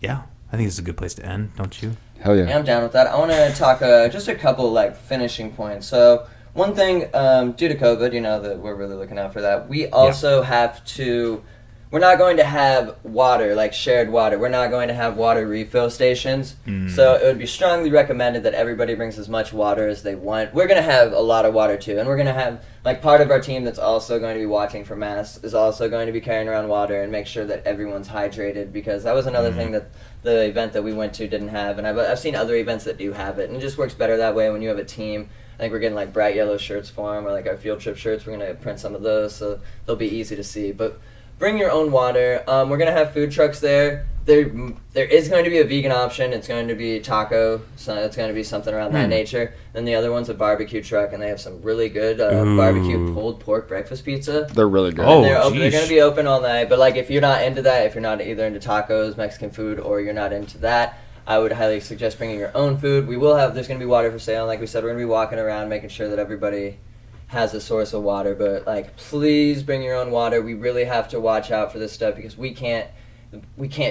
I think it's a good place to end, don't you? Hell yeah. Yeah, I'm down with that. I want to talk just a couple like finishing points. So one thing, due to COVID, that we're really looking out for that. We also have to. We're not going to have water, like shared water. We're not going to have water refill stations. So it would be strongly recommended that everybody brings as much water as they want. We're going to have a lot of water too. And we're going to have, like, part of our team that's also going to be watching for masks is also going to be carrying around water and make sure that everyone's hydrated, because that was another thing that the event that we went to didn't have. And I've seen other events that do have it. And it just works better that way when you have a team. I think we're getting like bright yellow shirts for them, or like our field trip shirts. We're going to print some of those so they'll be easy to see. But bring your own water. We're going to have food trucks there. There is going to be a vegan option. It's going to be taco, so it's going to be something around that nature. Then the other one's a barbecue truck, and they have some really good barbecue pulled pork breakfast pizza. They're really good. Oh, they're going to be open all night. But like, if you're not into that, if you're not either into tacos, Mexican food, or you're not into that, I would highly suggest bringing your own food. There's going to be water for sale. Like we said, we're going to be walking around making sure that everybody has a source of water, but like, please bring your own water. We really have to watch out for this stuff because we can't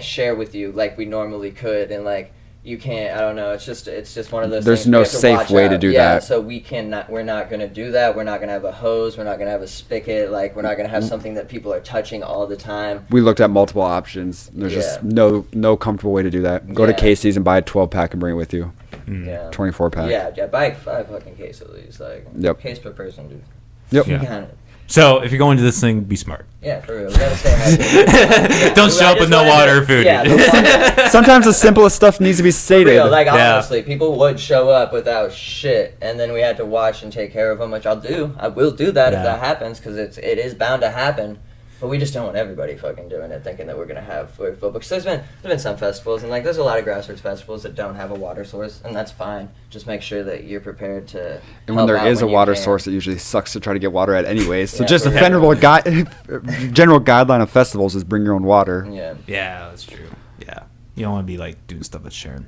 share with you like we normally could, and like you can't. I don't know. It's just one of those. There's things no safe way to do that. So we're not gonna do that. We're not gonna have a hose. We're not gonna have a spigot. Like we're not gonna have something that people are touching all the time. We looked at multiple options. There's just no comfortable way to do that. Go to Casey's and buy a 12-pack and bring it with you. Yeah. 24-pack. Yeah. Buy 5 fucking case at least. Like case per person, dude. Yep. You got it. So if you're going to this thing, be smart. Yeah, for real. We gotta stay hydrated. Don't show up with no water or food. Yeah, Sometimes the simplest stuff needs to be stated. Real, like honestly, people would show up without shit, and then we had to watch and take care of them, which I'll do. I will do that if that happens, because it is bound to happen. But we just don't want everybody fucking doing it, thinking that we're gonna have football. Because there's been some festivals, and like there's a lot of grassroots festivals that don't have a water source, and that's fine. Just make sure that you're prepared to. And when there is a water source, it usually sucks to try to get water at anyways. So Yeah, just a general guideline of festivals is bring your own water. Yeah. Yeah, that's true. Yeah. You don't want to be like doing stuff that's sharing.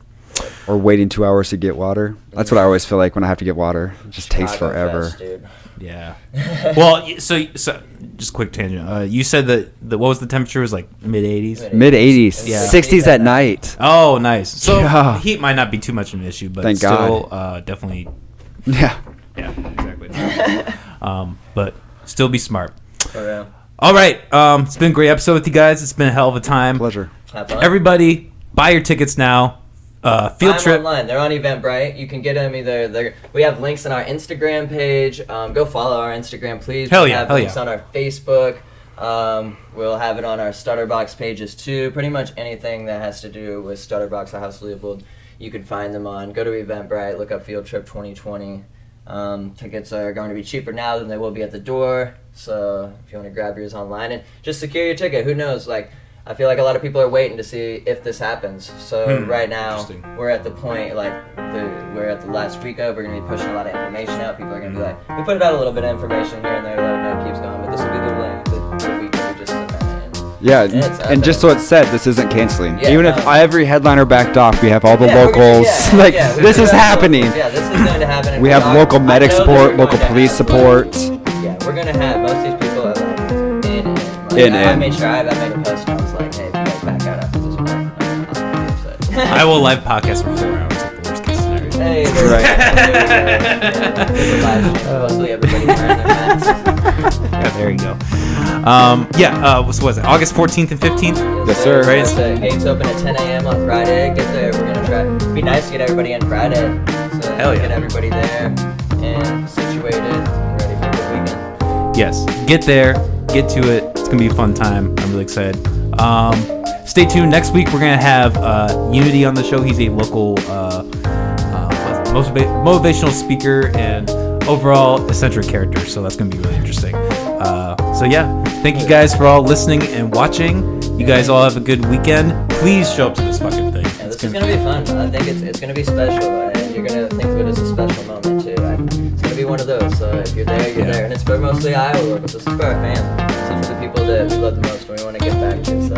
Or waiting 2 hours to get water. That's what I always feel like when I have to get water. It just takes forever. Fest, dude. Yeah. Well, so just quick tangent. You said that what was the temperature? It was like mid-80s? Mid-80s. Yeah. 60s at night. Oh, nice. So Yeah. heat might not be too much of an issue, but Thank still God. definitely. Yeah. Yeah, exactly. But still be smart. For real. All right. It's been a great episode with you guys. It's been a hell of a time. Pleasure. Have fun. Everybody, buy your tickets now. Field Buy 'em trip. online. They're on Eventbrite. You can get them either. We have links on our Instagram page. Go follow our Instagram, please. Hell We yeah, have hell links yeah. on our Facebook. We'll have it on our Stutterbox pages too. Pretty much anything that has to do with Stutterbox or House Leopold, you can find them on. Go to Eventbrite. Look up Field Trip 2020. Tickets are going to be cheaper now than they will be at the door. So if you want to grab yours online and just secure your ticket, who knows? Like, I feel like a lot of people are waiting to see if this happens. So right now, we're at the point, like, we're at the last week of, we're going to be pushing a lot of information out. People are going to be like, we put out a little bit of information here and there, let them know it keeps going, but this will be the link, the week that we just submitted. Yeah, and just so it's said, this isn't canceling. Yeah, Even if every headliner backed off, we have all the locals. This is happening. Yeah, this is going to happen. And We have local medic I know that support, we're local going to police have, support. Yeah, we're going to have, most of these people are like, I made sure I made a post and I was like, hey, if you guys back out after this point, I will live podcast for 4 hours at the worst case scenario. Hey, mostly everybody's wearing their masks. Yeah, there you go. What was it? August 14th and 15th? Yes, sir. Right. The gates open at 10 a.m. on Friday. Get there. We're gonna try. It'd be nice to get everybody in Friday. So Hell yeah. get everybody there and situated and ready for a good weekend. Yes. Get there. Get to it. It's gonna be a fun time. I'm really excited. Stay tuned. Next week we're gonna have Unity on the show. He's a local motivational speaker and overall eccentric character. So that's gonna be really interesting. Thank you guys for all listening and watching. You guys all have a good weekend. Please show up to this fucking thing. Yeah, this is gonna be fun. I think it's gonna be special, and you're gonna think of it as a special moment too. It's gonna be one of those. So if you're there, you're there, and it's for mostly Iowa locals. This is for our fans. This is for the people that we love the most, and we want to get back to. So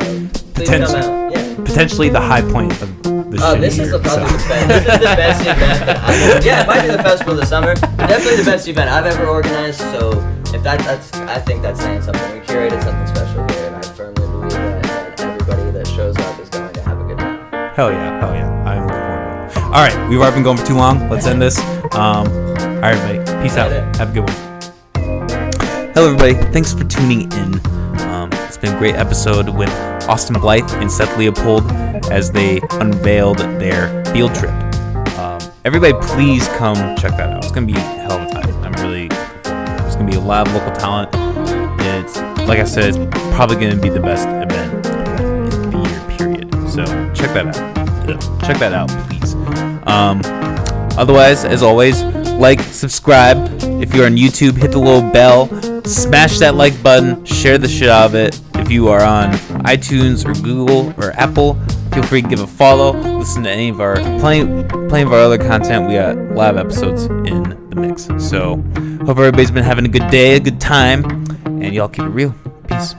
please come out. Yeah. Potentially the high point of the show. This is probably the best. This is the best event that I've ever. Yeah, it might be the festival of the summer. Definitely the best event I've ever organized. So if that's, I think that's saying something. We curated something special here, and I firmly believe that everybody that shows up is going to have a good time. Hell yeah. I'm looking forward to it. All right, we've already been going for too long. Let's end this. All right, everybody. Peace out. Have a good one. Hello, everybody. Thanks for tuning in. It's been a great episode with Austin Blythe and Seth Leopold as they unveiled their field trip. Everybody, please come check that out. It's going to be a hell of a time. I'm really looking forward to it. There's going to be a lot of local talent. It's, like I said, it's probably going to be the best event in the year, period. So check that out. Check that out, please. Otherwise, as always, like, subscribe. If you're on YouTube, hit the little bell. Smash that like button. Share the shit out of it. If you are on iTunes or Google or Apple, feel free to give a follow. Listen to any of our plenty of our other content. We got live episodes in the mix. So hope everybody's been having a good day, a good time, and y'all keep it real. Peace.